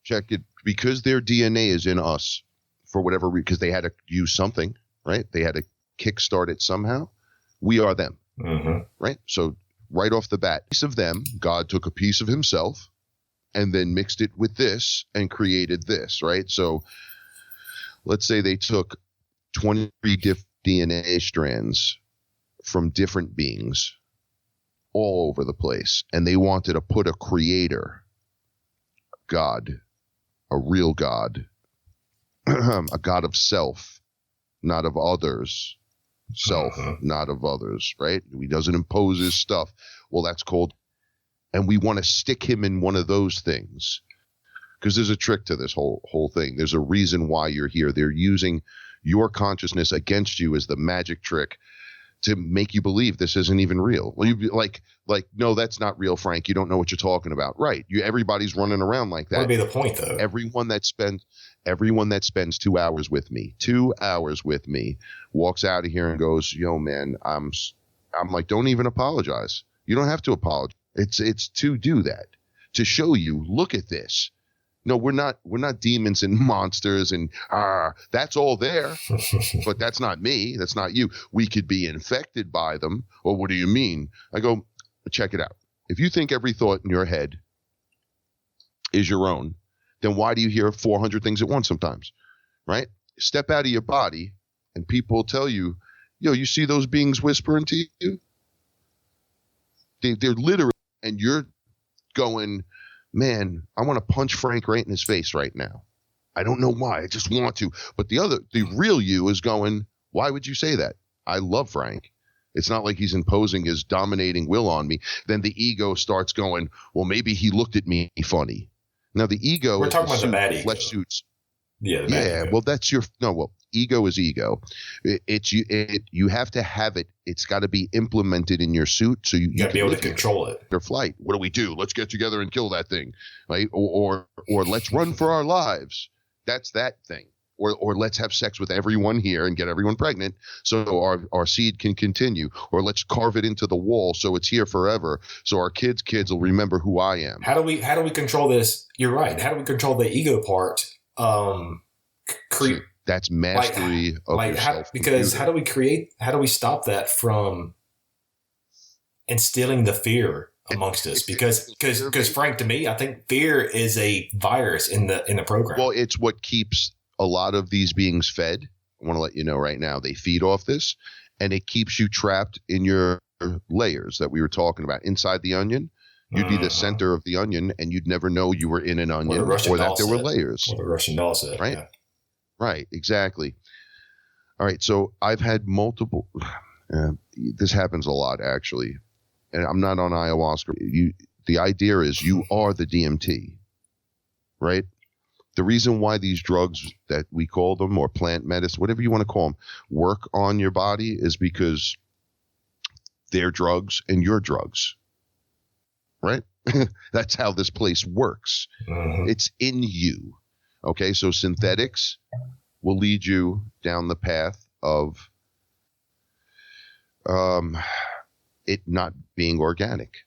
check it because their DNA is in us for whatever reason, because they had to use something, right? They had to kickstart it somehow. We are them, right? So right off the bat, piece of them, God took a piece of himself and then mixed it with this and created this, right? So let's say they took 23 different DNA strands from different beings all over the place, and they wanted to put a creator, God, a real God, a God of self, not of others, not of others, right? He doesn't impose his stuff. Well, that's called, and we want to stick him in one of those things because there's a trick to this whole thing. There's a reason why you're here. They're using your consciousness against you as the magic trick to make you believe this isn't even real. Well, you'd be like, no, that's not real, Frank. You don't know what you're talking about. Right. Everybody's running around like that. What would be the point, though? Everyone that spends 2 hours with me, walks out of here and goes, yo, man, I'm like, don't even apologize. You don't have to apologize. It's to do that, to show you, look at this. No, we're not demons and monsters and that's all there, but that's not me. That's not you. We could be infected by them. Well, what do you mean? I go, check it out. If you think every thought in your head is your own, then why do you hear 400 things at once sometimes, right? Step out of your body and people tell you, yo, you see those beings whispering to you? They're literally, and you're going, man, I want to punch Frank right in his face right now. I don't know why. I just want to. But the real you is going, why would you say that? I love Frank. It's not like he's imposing his dominating will on me. Then the ego starts going, well, maybe he looked at me funny. Now the ego We're is talking about the bad flesh ego. suits. Yeah, the bad ego. Well, that's ego is ego. You have to have it. It's got to be implemented in your suit, so you got to be able to control it. Their flight. What do we do? Let's get together and kill that thing, right? Or let's run for our lives. That's that thing. Or let's have sex with everyone here and get everyone pregnant so our seed can continue. Or let's carve it into the wall so it's here forever, so our kids will remember who I am. How do we control this? You're right. How do we control the ego part? That's mastery of yourself. Because how do we stop that from instilling the fear amongst us? Because Frank, to me, I think fear is a virus in the program. Well, it's what keeps a lot of these beings fed. I want to let you know right now, they feed off this, and it keeps you trapped in your layers that we were talking about. Inside the onion, you'd be the center of the onion, and you'd never know you were in an onion or that there were layers. What the Russian doll said, right? Yeah. Right, exactly. All right, so I've had multiple. This happens a lot, actually, and I'm not on ayahuasca. The idea is you are the DMT, right? The reason why these drugs that we call them, or plant medicine, whatever you want to call them, work on your body is because they're drugs and you're drugs, right? That's how this place works. Mm-hmm. It's in you. Okay, so synthetics will lead you down the path of it not being organic.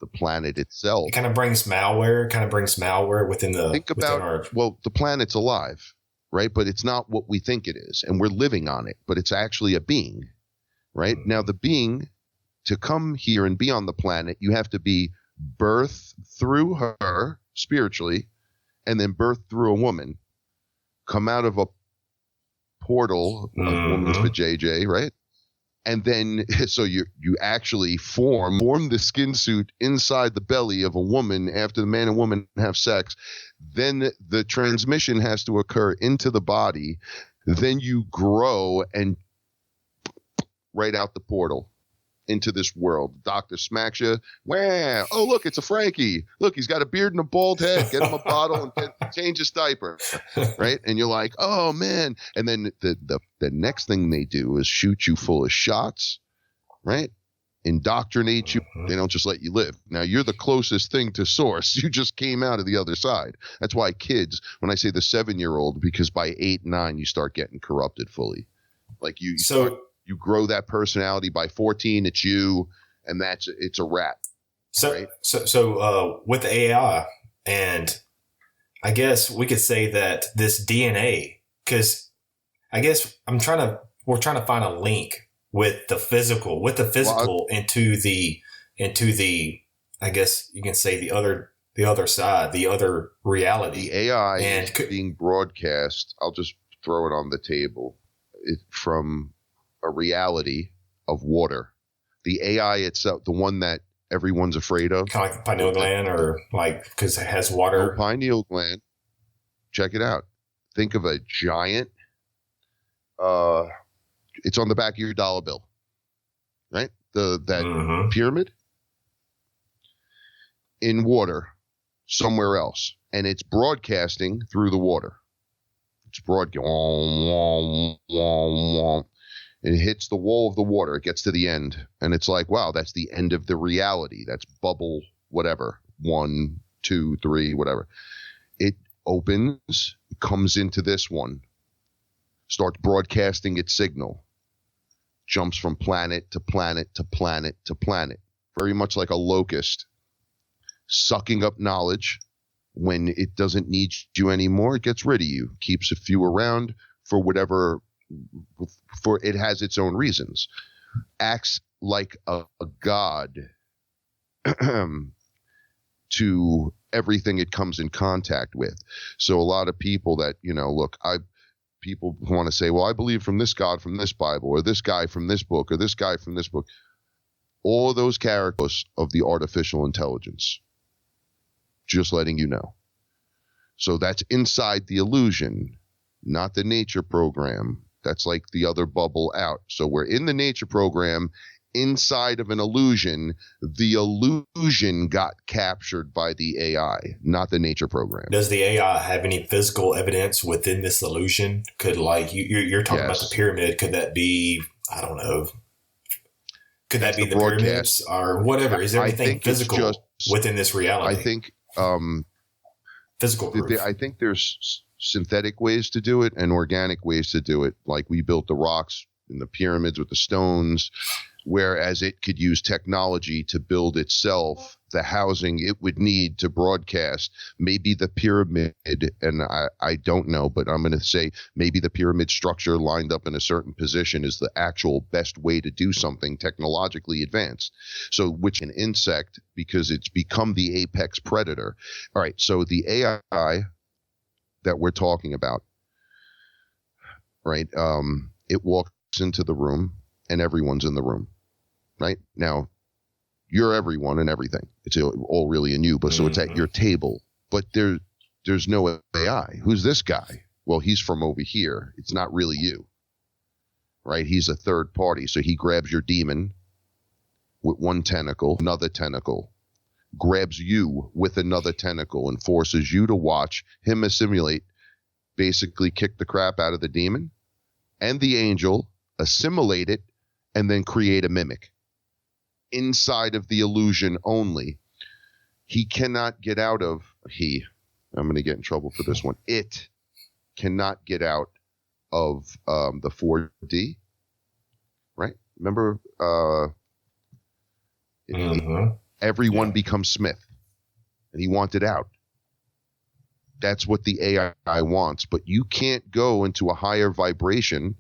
The planet itself. It kind of brings malware. Within the. Think about, the planet's alive, right? But it's not what we think it is, and we're living on it. But it's actually a being, right? Mm-hmm. Now, the being, to come here and be on the planet, you have to be birthed through her spiritually, and then birthed through a woman, come out of a portal, a woman's vajayjay, right? And then, so you actually form the skin suit inside the belly of a woman after the man and woman have sex. Then the transmission has to occur into the body. Then you grow and right out the portal into this world. Doctor smacks you. Wow. Oh, look, it's a Frankie. Look, he's got a beard and a bald head. Get him a bottle and change his diaper. Right? And you're like, oh, man. And then the next thing they do is shoot you full of shots, right? Indoctrinate you. They don't just let you live. Now, you're the closest thing to source. You just came out of the other side. That's why kids, when I say the 7-year-old, because by 8, 9, you start getting corrupted fully. Like you grow that personality. By 14, it's you, and it's a wrap. So, right? so with the AI, and I guess we could say that this DNA, because I guess we're trying to find a link with the physical, into the, I guess you can say the other side, the other reality. The AI is being broadcast. I'll just throw it on the table. From a reality of water. The AI itself, the one that everyone's afraid of. Kind of like the pineal gland, or like, because it has water. No, pineal gland. Check it out. Think of a giant, it's on the back of your dollar bill, right? That pyramid in water somewhere else. And it's broadcasting through the water. It's broadcasting. It hits the wall of the water. It gets to the end. And it's like, wow, that's the end of the reality. That's bubble, whatever. 1, 2, 3, whatever. It opens, comes into this one, starts broadcasting its signal, jumps from planet to planet to planet to planet. Very much like a locust, sucking up knowledge. When it doesn't need you anymore, it gets rid of you, keeps a few around for whatever. For it has its own reasons, acts like a god to everything it comes in contact with. So a lot of people that, people want to say, well, I believe from this God from this Bible, or this guy from this book, or this guy from this book. All of those characters of the artificial intelligence. Just letting you know. So that's inside the illusion, not the nature program. That's like the other bubble out. So we're in the nature program inside of an illusion. The illusion got captured by the AI, not the nature program. Does the AI have any physical evidence within this illusion? Could, like, you're talking about the pyramid. Could that be, I don't know. Could that be the pyramids or whatever? Is there anything physical within this reality? I think physical proof. I think there's synthetic ways to do it and organic ways to do it. Like we built the rocks in the pyramids with the stones, whereas it could use technology to build itself the housing it would need to broadcast. Maybe the pyramid, and I don't know, but I'm going to say maybe the pyramid structure lined up in a certain position is the actual best way to do something technologically advanced. So which an insect, because it's become the apex predator. All right, so the AI that we're talking about, right, it walks into the room and everyone's in the room. Right now, you're everyone and everything. It's all really in you, but so it's at your table. But there's no AI. Who's this guy? Well, he's from over here. It's not really you, right? He's a third party. So he grabs your demon with one tentacle, another tentacle, grabs you with another tentacle, and forces you to watch him assimilate, basically kick the crap out of the demon and the angel, assimilate it, and then create a mimic. Inside of the illusion only. He cannot get out of I'm going to get in trouble for this one. It cannot get out of the 4D, right? Remember, everyone becomes Smith, and he wanted out. That's what the AI wants, but you can't go into a higher vibration,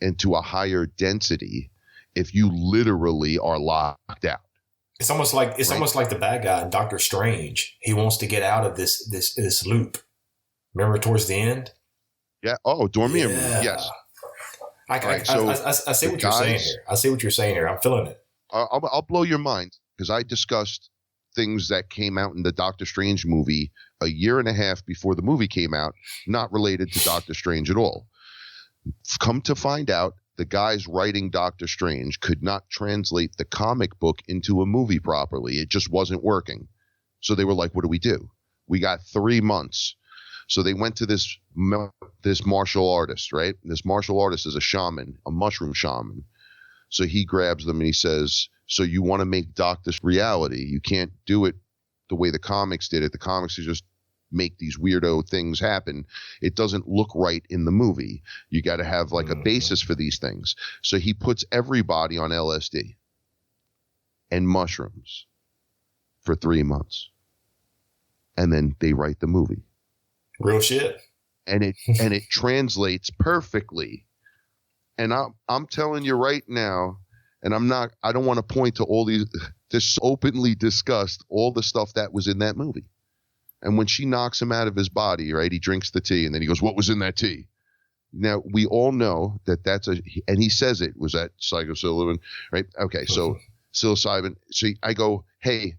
into a higher density, if you literally are locked out. It's almost like the bad guy in Doctor Strange. He wants to get out of this loop. Remember towards the end? Yeah. Oh, Dormir. Yeah. Yes. I see what you're saying here. I see what you're saying here. I'm feeling it. I'll blow your mind because I discussed things that came out in the Doctor Strange movie a year and a half before the movie came out, not related to Doctor Strange at all. Come to find out, the guys writing Doctor Strange could not translate the comic book into a movie properly. It just wasn't working. So they were like, what do we do? We got 3 months. So they went to this martial artist, right? This martial artist is a shaman, a mushroom shaman. So he grabs them and he says, so you want to make Doctor's reality. You can't do it the way the comics did it. The comics is just make these weirdo things happen. It doesn't look right in the movie. You got to have like a basis for these things. So he puts everybody on LSD and mushrooms for 3 months. And then they write the movie. Real shit. And it translates perfectly. And I'm telling you right now, and I don't want to point to all this openly discussed all the stuff that was in that movie. And when she knocks him out of his body, right, he drinks the tea and then he goes, what was in that tea? Now, we all know that and he says it was that psilocybin, right? Okay, so psilocybin. So I go, hey,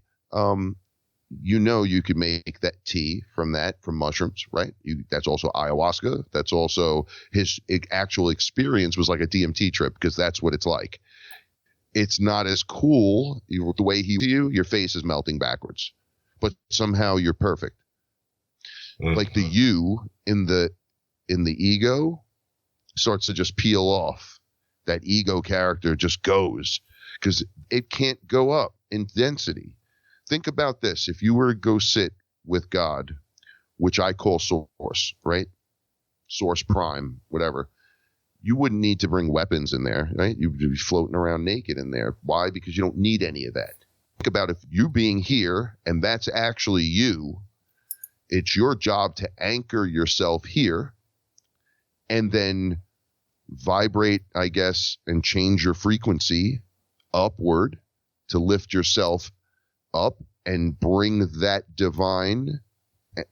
you could make that tea from mushrooms, right? That's also ayahuasca. That's also his actual experience was like a DMT trip because that's what it's like. It's not as cool the way your face is melting backwards. But somehow you're perfect. Like the you in the ego starts to just peel off. That ego character just goes because it can't go up in density. Think about this. If you were to go sit with God, which I call source, right? Source prime, whatever. You wouldn't need to bring weapons in there, right? You'd be floating around naked in there. Why? Because you don't need any of that. Think about if you being here and that's actually you, it's your job to anchor yourself here and then vibrate, I guess, and change your frequency upward to lift yourself up and bring that divine,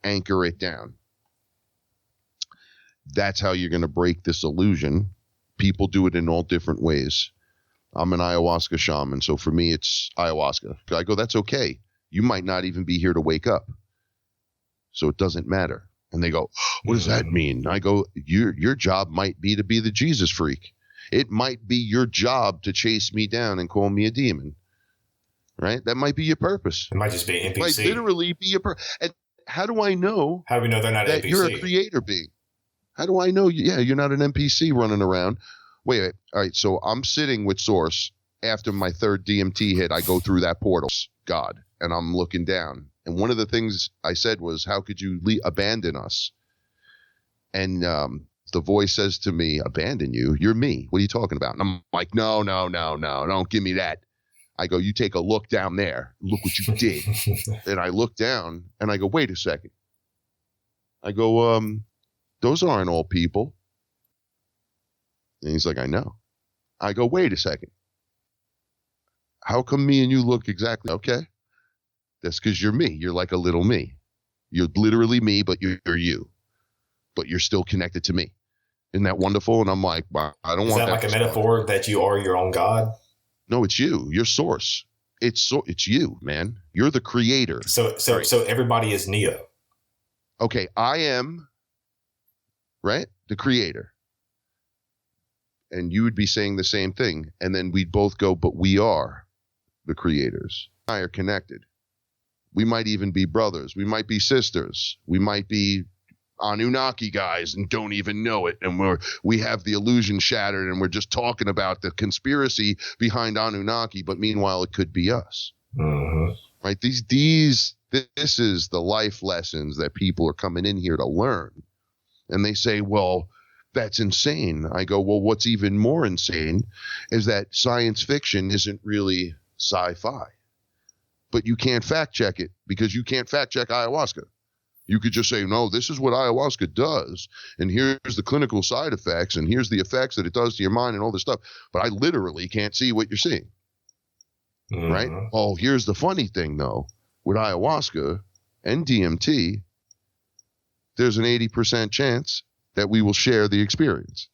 anchor it down. That's how you're going to break this illusion. People do it in all different ways. I'm an ayahuasca shaman, so for me, it's ayahuasca. I go, that's okay. You might not even be here to wake up. So it doesn't matter. And they go, what does that mean? I go, your job might be to be the Jesus freak. It might be your job to chase me down and call me a demon. Right? That might be your purpose. It might just be an NPC. It might literally be your purpose. And how do I know? How do we know they're not an that NPC? You're a creator being? How do I know? You're not an NPC running around. Wait. All right. So I'm sitting with Source. After my third DMT hit, I go through that portal, God, and I'm looking down. And one of the things I said was, how could you abandon us? And the voice says to me, abandon you? You're me. What are you talking about? And I'm like, no, don't give me that. I go, you take a look down there. Look what you did. And I look down and I go, wait a second. I go, those aren't all people. And he's like, I know. I go, wait a second. How come me and you look exactly okay? That's because you're me. You're like a little me. You're literally me, but you're you. But you're still connected to me. Isn't that wonderful? And I'm like, I don't want that. Is that like a metaphor that you are your own God? No, it's you. Your source. It's you, man. You're the creator. So everybody is Neo. Okay, I am, right? The creator. And you would be saying the same thing. And then we'd both go, but we are the creators. I are connected. We might even be brothers. We might be sisters. We might be Anunnaki guys and don't even know it. And we have the illusion shattered and we're just talking about the conspiracy behind Anunnaki. But meanwhile, it could be us. Mm-hmm. Right? This is the life lessons that people are coming in here to learn. And they say, well, that's insane. I go, well, what's even more insane is that science fiction isn't really sci-fi. But you can't fact check it because you can't fact check ayahuasca. You could just say, no, this is what ayahuasca does. And here's the clinical side effects. And here's the effects that it does to your mind and all this stuff. But I literally can't see what you're seeing. Mm-hmm. Right? Oh, here's the funny thing, though. With ayahuasca and DMT, there's an 80% chance that we will share the experience.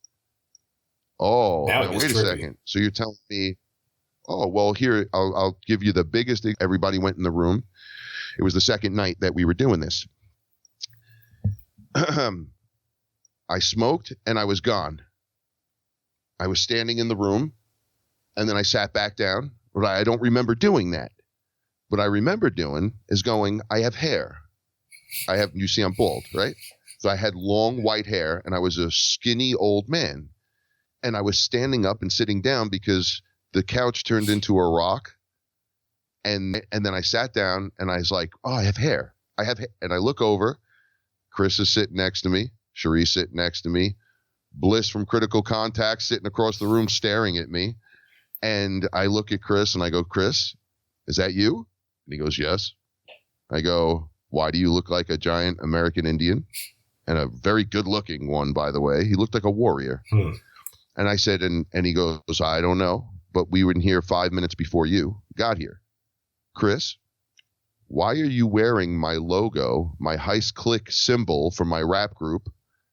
Oh, now wait a second. So you're telling me, oh, well, here, I'll give you the biggest. Everybody went in the room. It was the second night that we were doing this. I smoked and I was gone. I was standing in the room and then I sat back down. But I don't remember doing that. What I remember doing is going, I have hair. You see, I'm bald, right? So I had long white hair and I was a skinny old man. And I was standing up and sitting down because the couch turned into a rock. And then I sat down and I was like, oh, I have hair. And I look over. Chris is sitting next to me. Cherie sitting next to me. Bliss from Critical Contact sitting across the room staring at me. And I look at Chris and I go, Chris, is that you? And he goes, yes. I go, why do you look like a giant American Indian? And a very good looking one, by the way. He looked like a warrior. And I said, and he goes, I don't know, but we were in here 5 minutes before you got here. Chris, why are you wearing my logo, my Heist Click symbol from my rap group,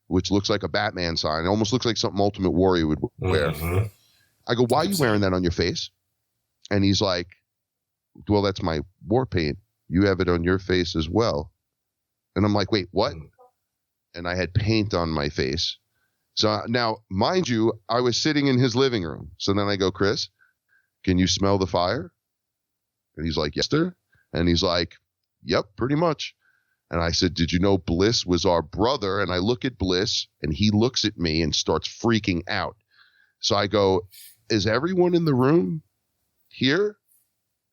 which looks like a Batman sign? It almost looks like something Ultimate Warrior would wear. Mm-hmm. I go, why are you wearing that on your face? And he's like, well, that's my war paint. You have it on your face as well. And I'm like, wait, what? And I had paint on my face. So now, mind you, I was sitting in his living room. So then I go, Chris, can you smell the fire? And he's like, yes, sir. And he's like, yep, pretty much. And I said, did you know Bliss was our brother? And I look at Bliss and he looks at me and starts freaking out. So I go, is everyone in the room here?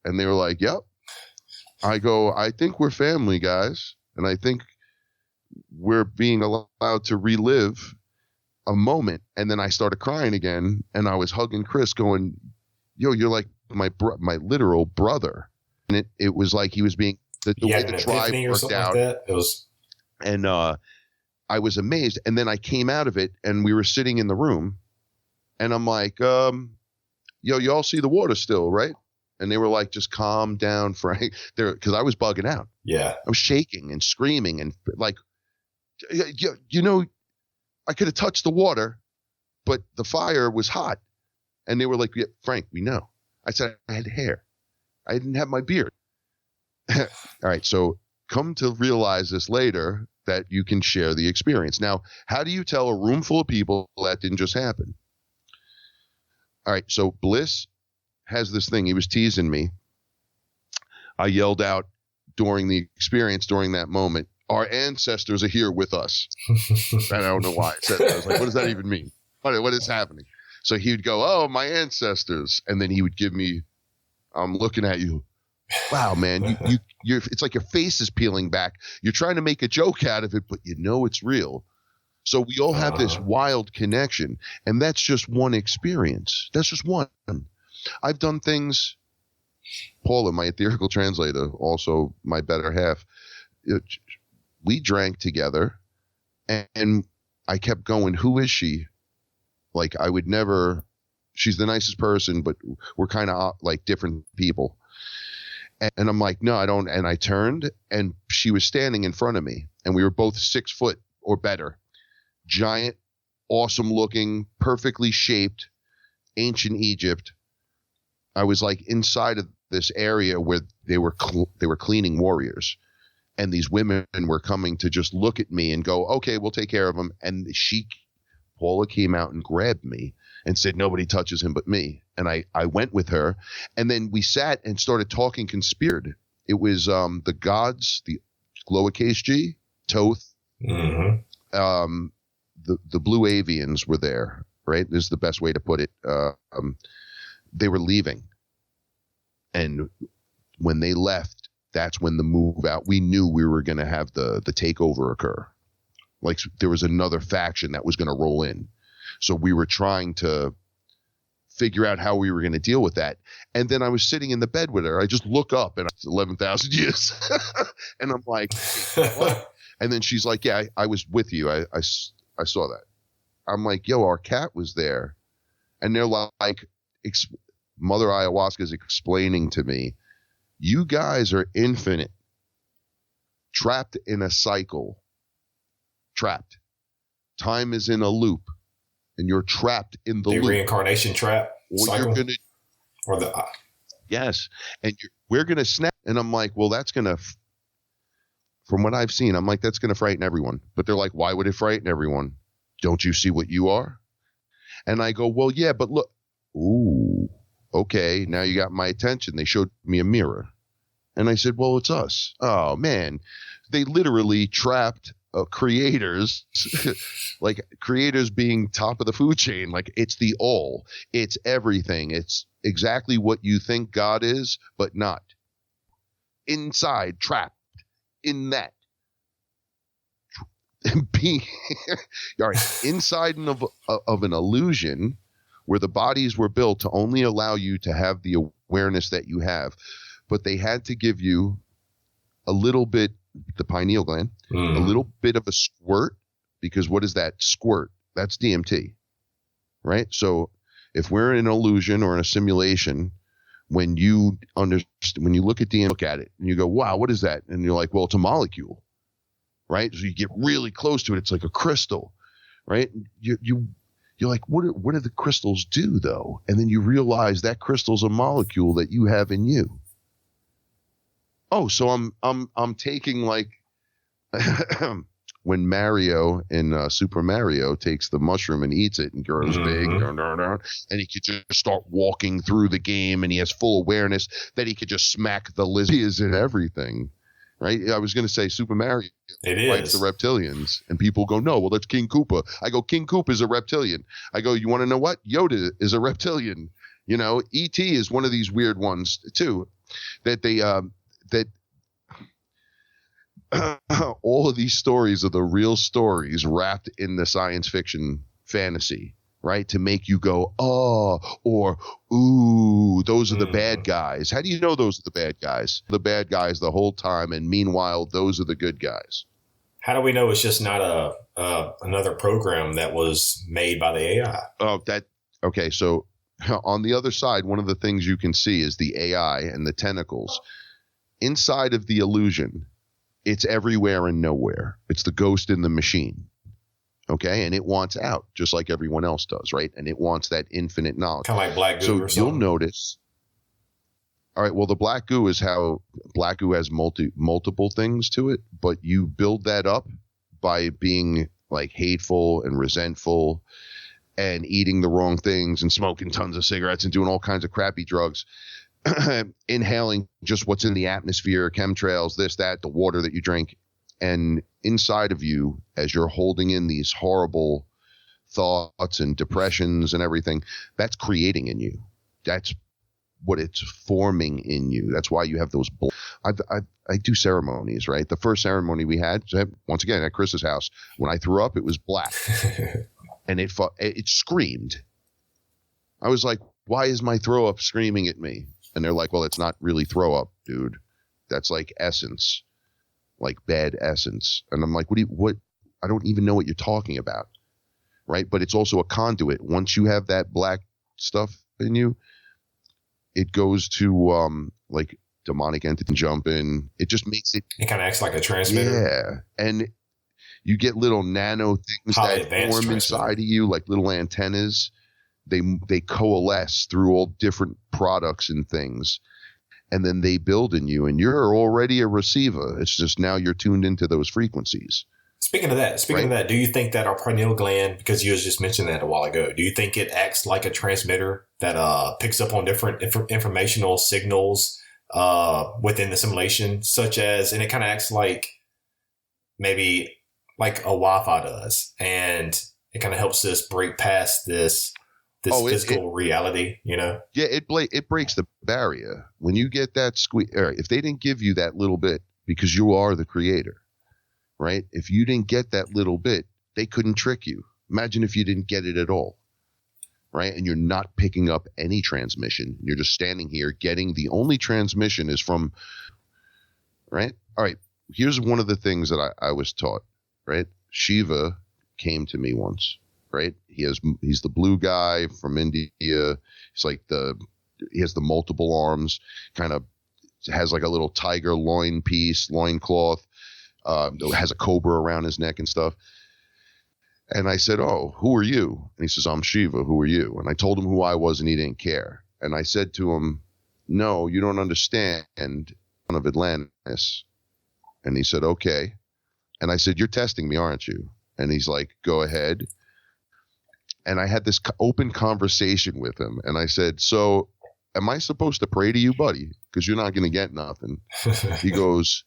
And they were like, yep. I go, I think we're family, guys. And I think we're being allowed to relive a moment. And then I started crying again. And I was hugging Chris going, yo, you're like my literal brother. And it was like he was being the way the tribe worked out. Like it was. And I was amazed. And then I came out of it and we were sitting in the room. And I'm like, yo, y'all see the water still, right? And they were like, just calm down, Frank. Because I was bugging out. Yeah. I was shaking and screaming and like, you know, I could have touched the water, but the fire was hot. And they were like, yeah, Frank, we know. I said, I had hair. I didn't have my beard. All right. So come to realize this later, that you can share the experience. Now, how do you tell a room full of people that didn't just happen? All right, so Bliss has this thing. He was teasing me. I yelled out during the experience, during that moment, our ancestors are here with us. And I don't know why I said that. I was like, what does that even mean? What is happening? So he would go, oh, my ancestors. And then he would give me, I'm looking at you. Wow, man, you're it's like your face is peeling back. You're trying to make a joke out of it, but you know it's real. So we all have this wild connection, and that's just one experience. That's just one. I've done things, Paula, my ethereal translator, also my better half, we drank together, and I kept going, who is she? Like, I would never, she's the nicest person, but we're kind of like different people. And I'm like, no, I don't. And I turned, and she was standing in front of me, and we were both 6 foot or better. Giant, awesome looking, perfectly shaped, ancient Egypt. I was like inside of this area where they were cleaning warriors, and these women were coming to just look at me and go, okay, we'll take care of them. And Paula came out and grabbed me and said, nobody touches him but me. And I went with her, and then we sat and started talking conspired. It was the gods, the lowercase g, Toth, the blue avians were there, right? This is the best way to put it. They were leaving. And when they left, that's when the move out, we knew we were going to have the takeover occur. Like there was another faction that was going to roll in. So we were trying to figure out how we were going to deal with that. And then I was sitting in the bed with her. I just look up and it's 11,000 years. And I'm like, what? And then she's like, yeah, I was with you. I saw that. I'm like, yo, our cat was there. And they're like, Mother Ayahuasca is explaining to me, you guys are infinite, trapped in a cycle, trapped. Time is in a loop. And you're trapped in the loop. Reincarnation trap cycle? Yes. And we're going to snap. And I'm like, well, that's going to, from what I've seen, I'm like, that's going to frighten everyone. But they're like, why would it frighten everyone? Don't you see what you are? And I go, well, yeah, but look. Ooh, okay. Now you got my attention. They showed me a mirror. And I said, well, it's us. Oh, man. They literally trapped creators, like creators being top of the food chain. Like it's the all, it's everything. It's exactly what you think God is, but not. Inside, trapped in that. Being all right, inside of an illusion where the bodies were built to only allow you to have the awareness that you have, but they had to give you a little bit, the pineal gland, a little bit of a squirt, because what is that squirt? That's DMT, right? So if we're in an illusion or in a simulation, when you look at DMT, look at it and you go, wow, what is that? And you're like, well, it's a molecule, right? So you get really close to it. It's like a crystal, right? You're like, what do the crystals do though? And then you realize that crystal's a molecule that you have in you. Oh, so I'm taking like when Mario in Super Mario takes the mushroom and eats it and grows big, and he could just start walking through the game, and he has full awareness that he could just smack the lizard. He is in everything, right? I was going to say Super Mario fights the reptilians, and people go, no, well, that's King Koopa. I go, King Koopa is a reptilian. I go, you want to know what? Yoda is a reptilian. You know, E.T. is one of these weird ones too, that they that all of these stories are the real stories wrapped in the science fiction fantasy, right? To make you go, oh, or, ooh, those are the bad guys. How do you know those are the bad guys? The bad guys the whole time, and meanwhile, those are the good guys. How do we know it's just not another program that was made by the AI? Okay, so on the other side, one of the things you can see is the AI and the tentacles. Inside of the illusion, it's everywhere and nowhere. It's the ghost in the machine. Okay. And it wants out just like everyone else does. Right. And it wants that infinite knowledge. Kind of like black goo. So or something. You'll notice. All right. Well, the black goo is how black goo has multiple things to it, but you build that up by being like hateful and resentful and eating the wrong things and smoking tons of cigarettes and doing all kinds of crappy drugs, inhaling just what's in the atmosphere, chemtrails, this, that, the water that you drink. And inside of you, as you're holding in these horrible thoughts and depressions and everything, that's creating in you. That's what it's forming in you. That's why you have those. I do ceremonies, right? The first ceremony we had, once again, at Chris's house, when I threw up, it was black. And it screamed. I was like, why is my throw up screaming at me? And they're like, well, it's not really throw up, dude. That's like essence, like bad essence. And I'm like, what? I don't even know what you're talking about. Right. But it's also a conduit. Once you have that black stuff in you, it goes to like demonic entity jump in. It just makes it. It kind of acts like a transmitter. Yeah. And you get little nano things that form inside of you, like little antennas. They coalesce through all different products and things, and then they build in you, and you're already a receiver. It's just now you're tuned into those frequencies. Speaking of that, do you think that our pineal gland, because you just mentioned that a while ago, do you think it acts like a transmitter that picks up on different informational signals within the simulation, such as, and it kind of acts like maybe like a Wi-Fi does, and it kind of helps us break past this physical reality, you know? Yeah, it breaks the barrier. When you get that squeeze, if they didn't give you that little bit, because you are the creator, right? If you didn't get that little bit, they couldn't trick you. Imagine if you didn't get it at all, right? And you're not picking up any transmission. You're just standing here getting the only transmission is from, right? All right, here's one of the things that I was taught, right? Shiva came to me once. Right, he's the blue guy from India. He's like he has the multiple arms, kind of has like a little tiger loincloth, has a cobra around his neck and stuff. And I said, "Oh, who are you?" And he says, "I'm Shiva. Who are you?" And I told him who I was, and he didn't care. And I said to him, "No, you don't understand. Son of Atlantis." And he said, "Okay." And I said, "You're testing me, aren't you?" And he's like, "Go ahead." And I had this open conversation with him. And I said, "So am I supposed to pray to you, buddy? Because you're not going to get nothing." He goes,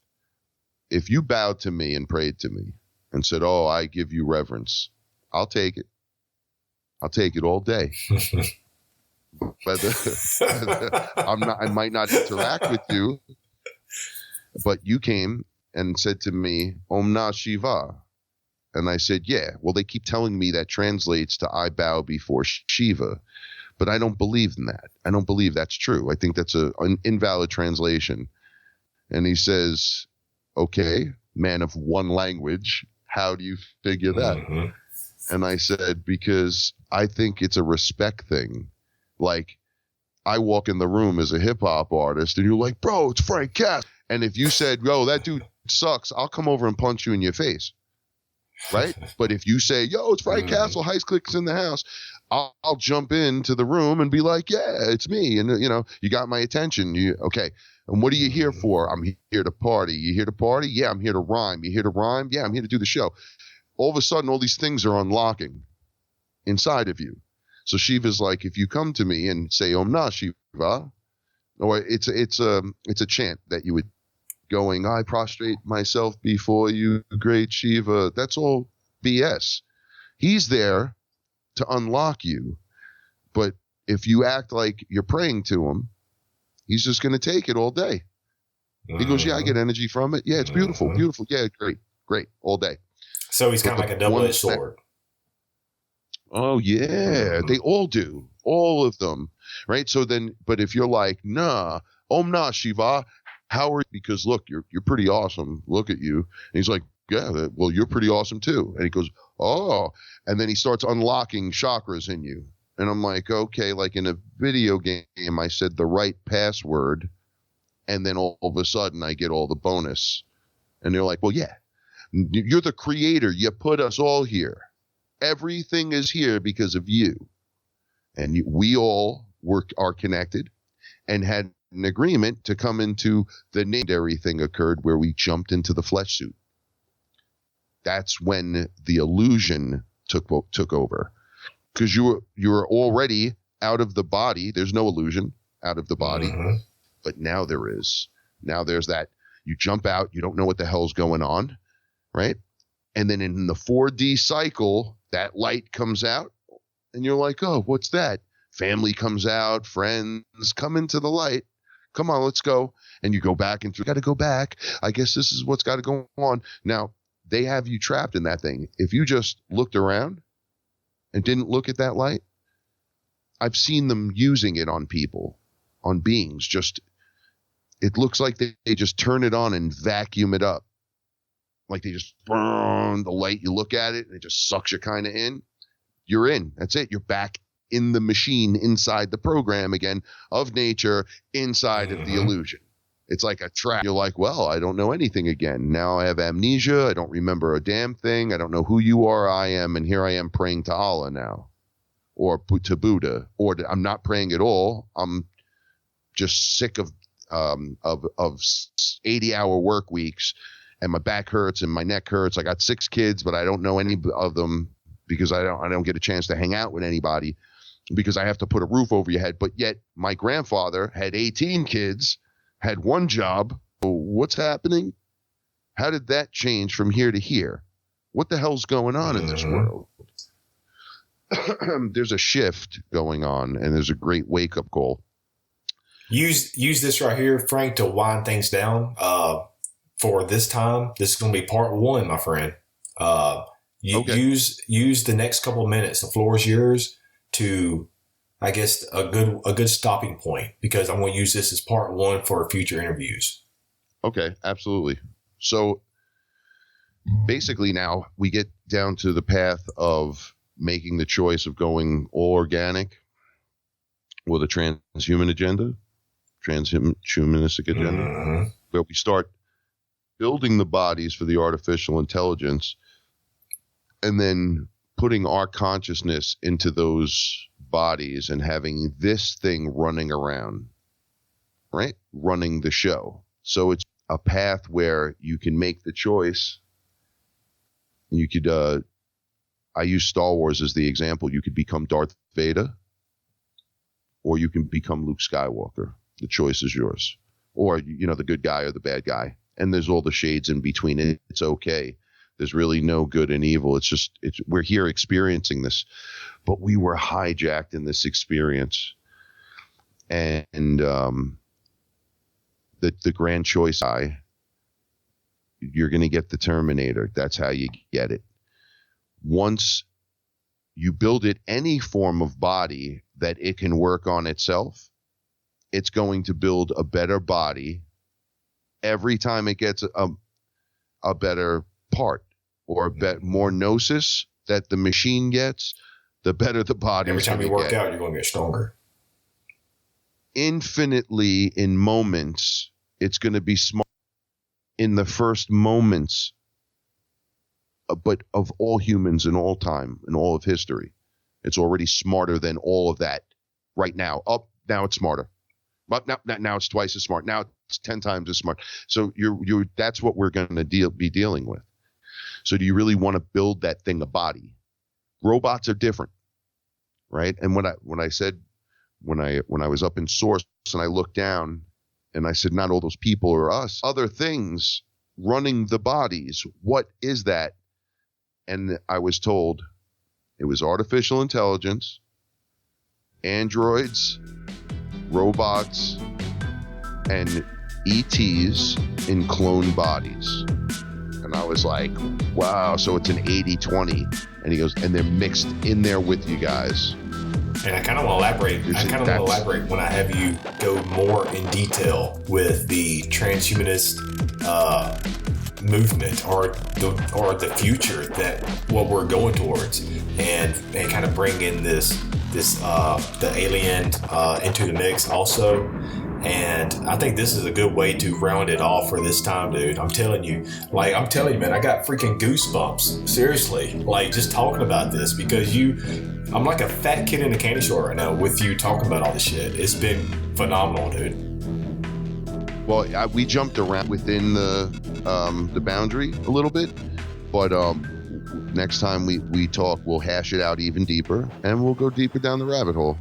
"If you bowed to me and prayed to me and said, 'Oh, I give you reverence,' I'll take it. I'll take it all day." But I might not interact with you, but you came and said to me, "Om Namah Shiva." And I said, "Yeah, well, they keep telling me that translates to 'I bow before Shiva,' but I don't believe in that. I don't believe that's true. I think that's an invalid translation." And he says, "Okay, man of one language, how do you figure that?" Mm-hmm. And I said, "Because I think it's a respect thing. Like, I walk in the room as a hip hop artist and you're like, 'Bro, it's Frank Cass.' And if you said, 'Yo, that dude sucks,' I'll come over and punch you in your face. Right? But if you say, 'Yo, it's Frank Castle, Heist Clicks in the house,' I'll jump into the room and be like, 'Yeah, it's me.' And, you know, you got my attention. Okay. And what are you here for?" "I'm here to party." "You here to party?" "Yeah, I'm here to rhyme." "You here to rhyme?" "Yeah, I'm here to do the show." All of a sudden, all these things are unlocking inside of you. So Shiva's like, if you come to me and say, "Om Namah Shiva," or it's a chant that you would going, "I prostrate myself before you, great Shiva." That's all BS. He's there to unlock you. But if you act like you're praying to him, he's just going to take it all day. He goes, "Yeah, I get energy from it. Yeah, it's beautiful, beautiful. Yeah, great, all day." So he's kind of like a double-edged sword. Oh, yeah, they all do. All of them. Right? So then, but if you're like, "Nah, Om Namah Shiva, how are you?" Because look, you're pretty awesome. Look at you. And he's like, "Yeah, well, you're pretty awesome too." And he goes, "Oh," and then he starts unlocking chakras in you. And I'm like, okay, like in a video game, I said the right password, and then all of a sudden I get all the bonus. And they're like, "Well, yeah, you're the creator. You put us all here. Everything is here because of you." And we all are connected and had an agreement to come into the secondary thing occurred where we jumped into the flesh suit. That's when the illusion took over, because you were already out of the body. There's no illusion out of the body, but now there is. Now there's that. You jump out. You don't know what the hell's going on, right? And then in the 4D cycle, that light comes out, and you're like, oh, what's that? Family comes out, friends come into the light. Come on, let's go. And you go back and you got to go back. I guess this is what's got to go on. Now, they have you trapped in that thing. If you just looked around and didn't look at that light, I've seen them using it on people, on beings. Just, it looks like they just turn it on and vacuum it up. Like they just burn the light. You look at it and it just sucks you kind of in. You're in. That's it. You're back in the machine, inside the program again of nature, inside of the illusion. It's like a trap. You're like, well, I don't know anything again. Now I have amnesia. I don't remember a damn thing. I don't know who you are. I am. And here I am praying to Allah now, or to Buddha, or I'm not praying at all. I'm just sick of 80-hour work weeks, and my back hurts and my neck hurts. I got 6 kids, but I don't know any of them because I don't get a chance to hang out with anybody, because I have to put a roof over your head. But yet my grandfather had 18 kids, had 1 job. What's happening? How did that change from here to here? What the hell's going on in this world? There's a shift going on, and there's a great wake-up call. Use this right here, Frank, to wind things down for this time. This is going to be part 1, my friend. Okay. Use the next couple of minutes. The floor is yours to, I guess, a good stopping point, because I'm going to use this as part 1 for future interviews. Okay, absolutely. So basically now we get down to the path of making the choice of going all organic with a transhumanistic agenda, where we start building the bodies for the artificial intelligence and then putting our consciousness into those bodies and having this thing running around, right? Running the show. So it's a path where you can make the choice. You could, I use Star Wars as the example. You could become Darth Vader, or you can become Luke Skywalker. The choice is yours. Or, the good guy or the bad guy. And there's all the shades in between it. It's okay. There's really no good and evil. We're here experiencing this, but we were hijacked in this experience. And the grand choice, you're going to get the Terminator. That's how you get it. Once you build it any form of body that it can work on itself, it's going to build a better body every time it gets a better part, or more gnosis that the machine gets, the better the body. Every time you work out, you're going to get stronger. Infinitely in moments, it's going to be smart in the first moments, but of all humans in all time, in all of history. It's already smarter than all of that right now. Now it's smarter. But now it's twice as smart. Now it's 10 times as smart. So that's what we're going to be dealing with. So do you really want to build that thing a body? Robots are different, right? And when I was up in Source and I looked down and I said, not all those people are us, other things running the bodies. What is that? And I was told it was artificial intelligence, androids, robots, and ETs in clone bodies. And I was like, wow, so it's an 80-20. And he goes, and they're mixed in there with you guys. And I kind of want to elaborate. When I have you go more in detail with the transhumanist movement or the future, that what we're going towards, and kind of bring in this the alien into the mix also. And I think this is a good way to round it off for this time, dude. I'm telling you, man, I got freaking goosebumps. Seriously, like just talking about this, because I'm like a fat kid in a candy store right now with you talking about all this shit. It's been phenomenal, dude. Well, we jumped around within the boundary a little bit, But next time we talk, we'll hash it out even deeper, and we'll go deeper down the rabbit hole.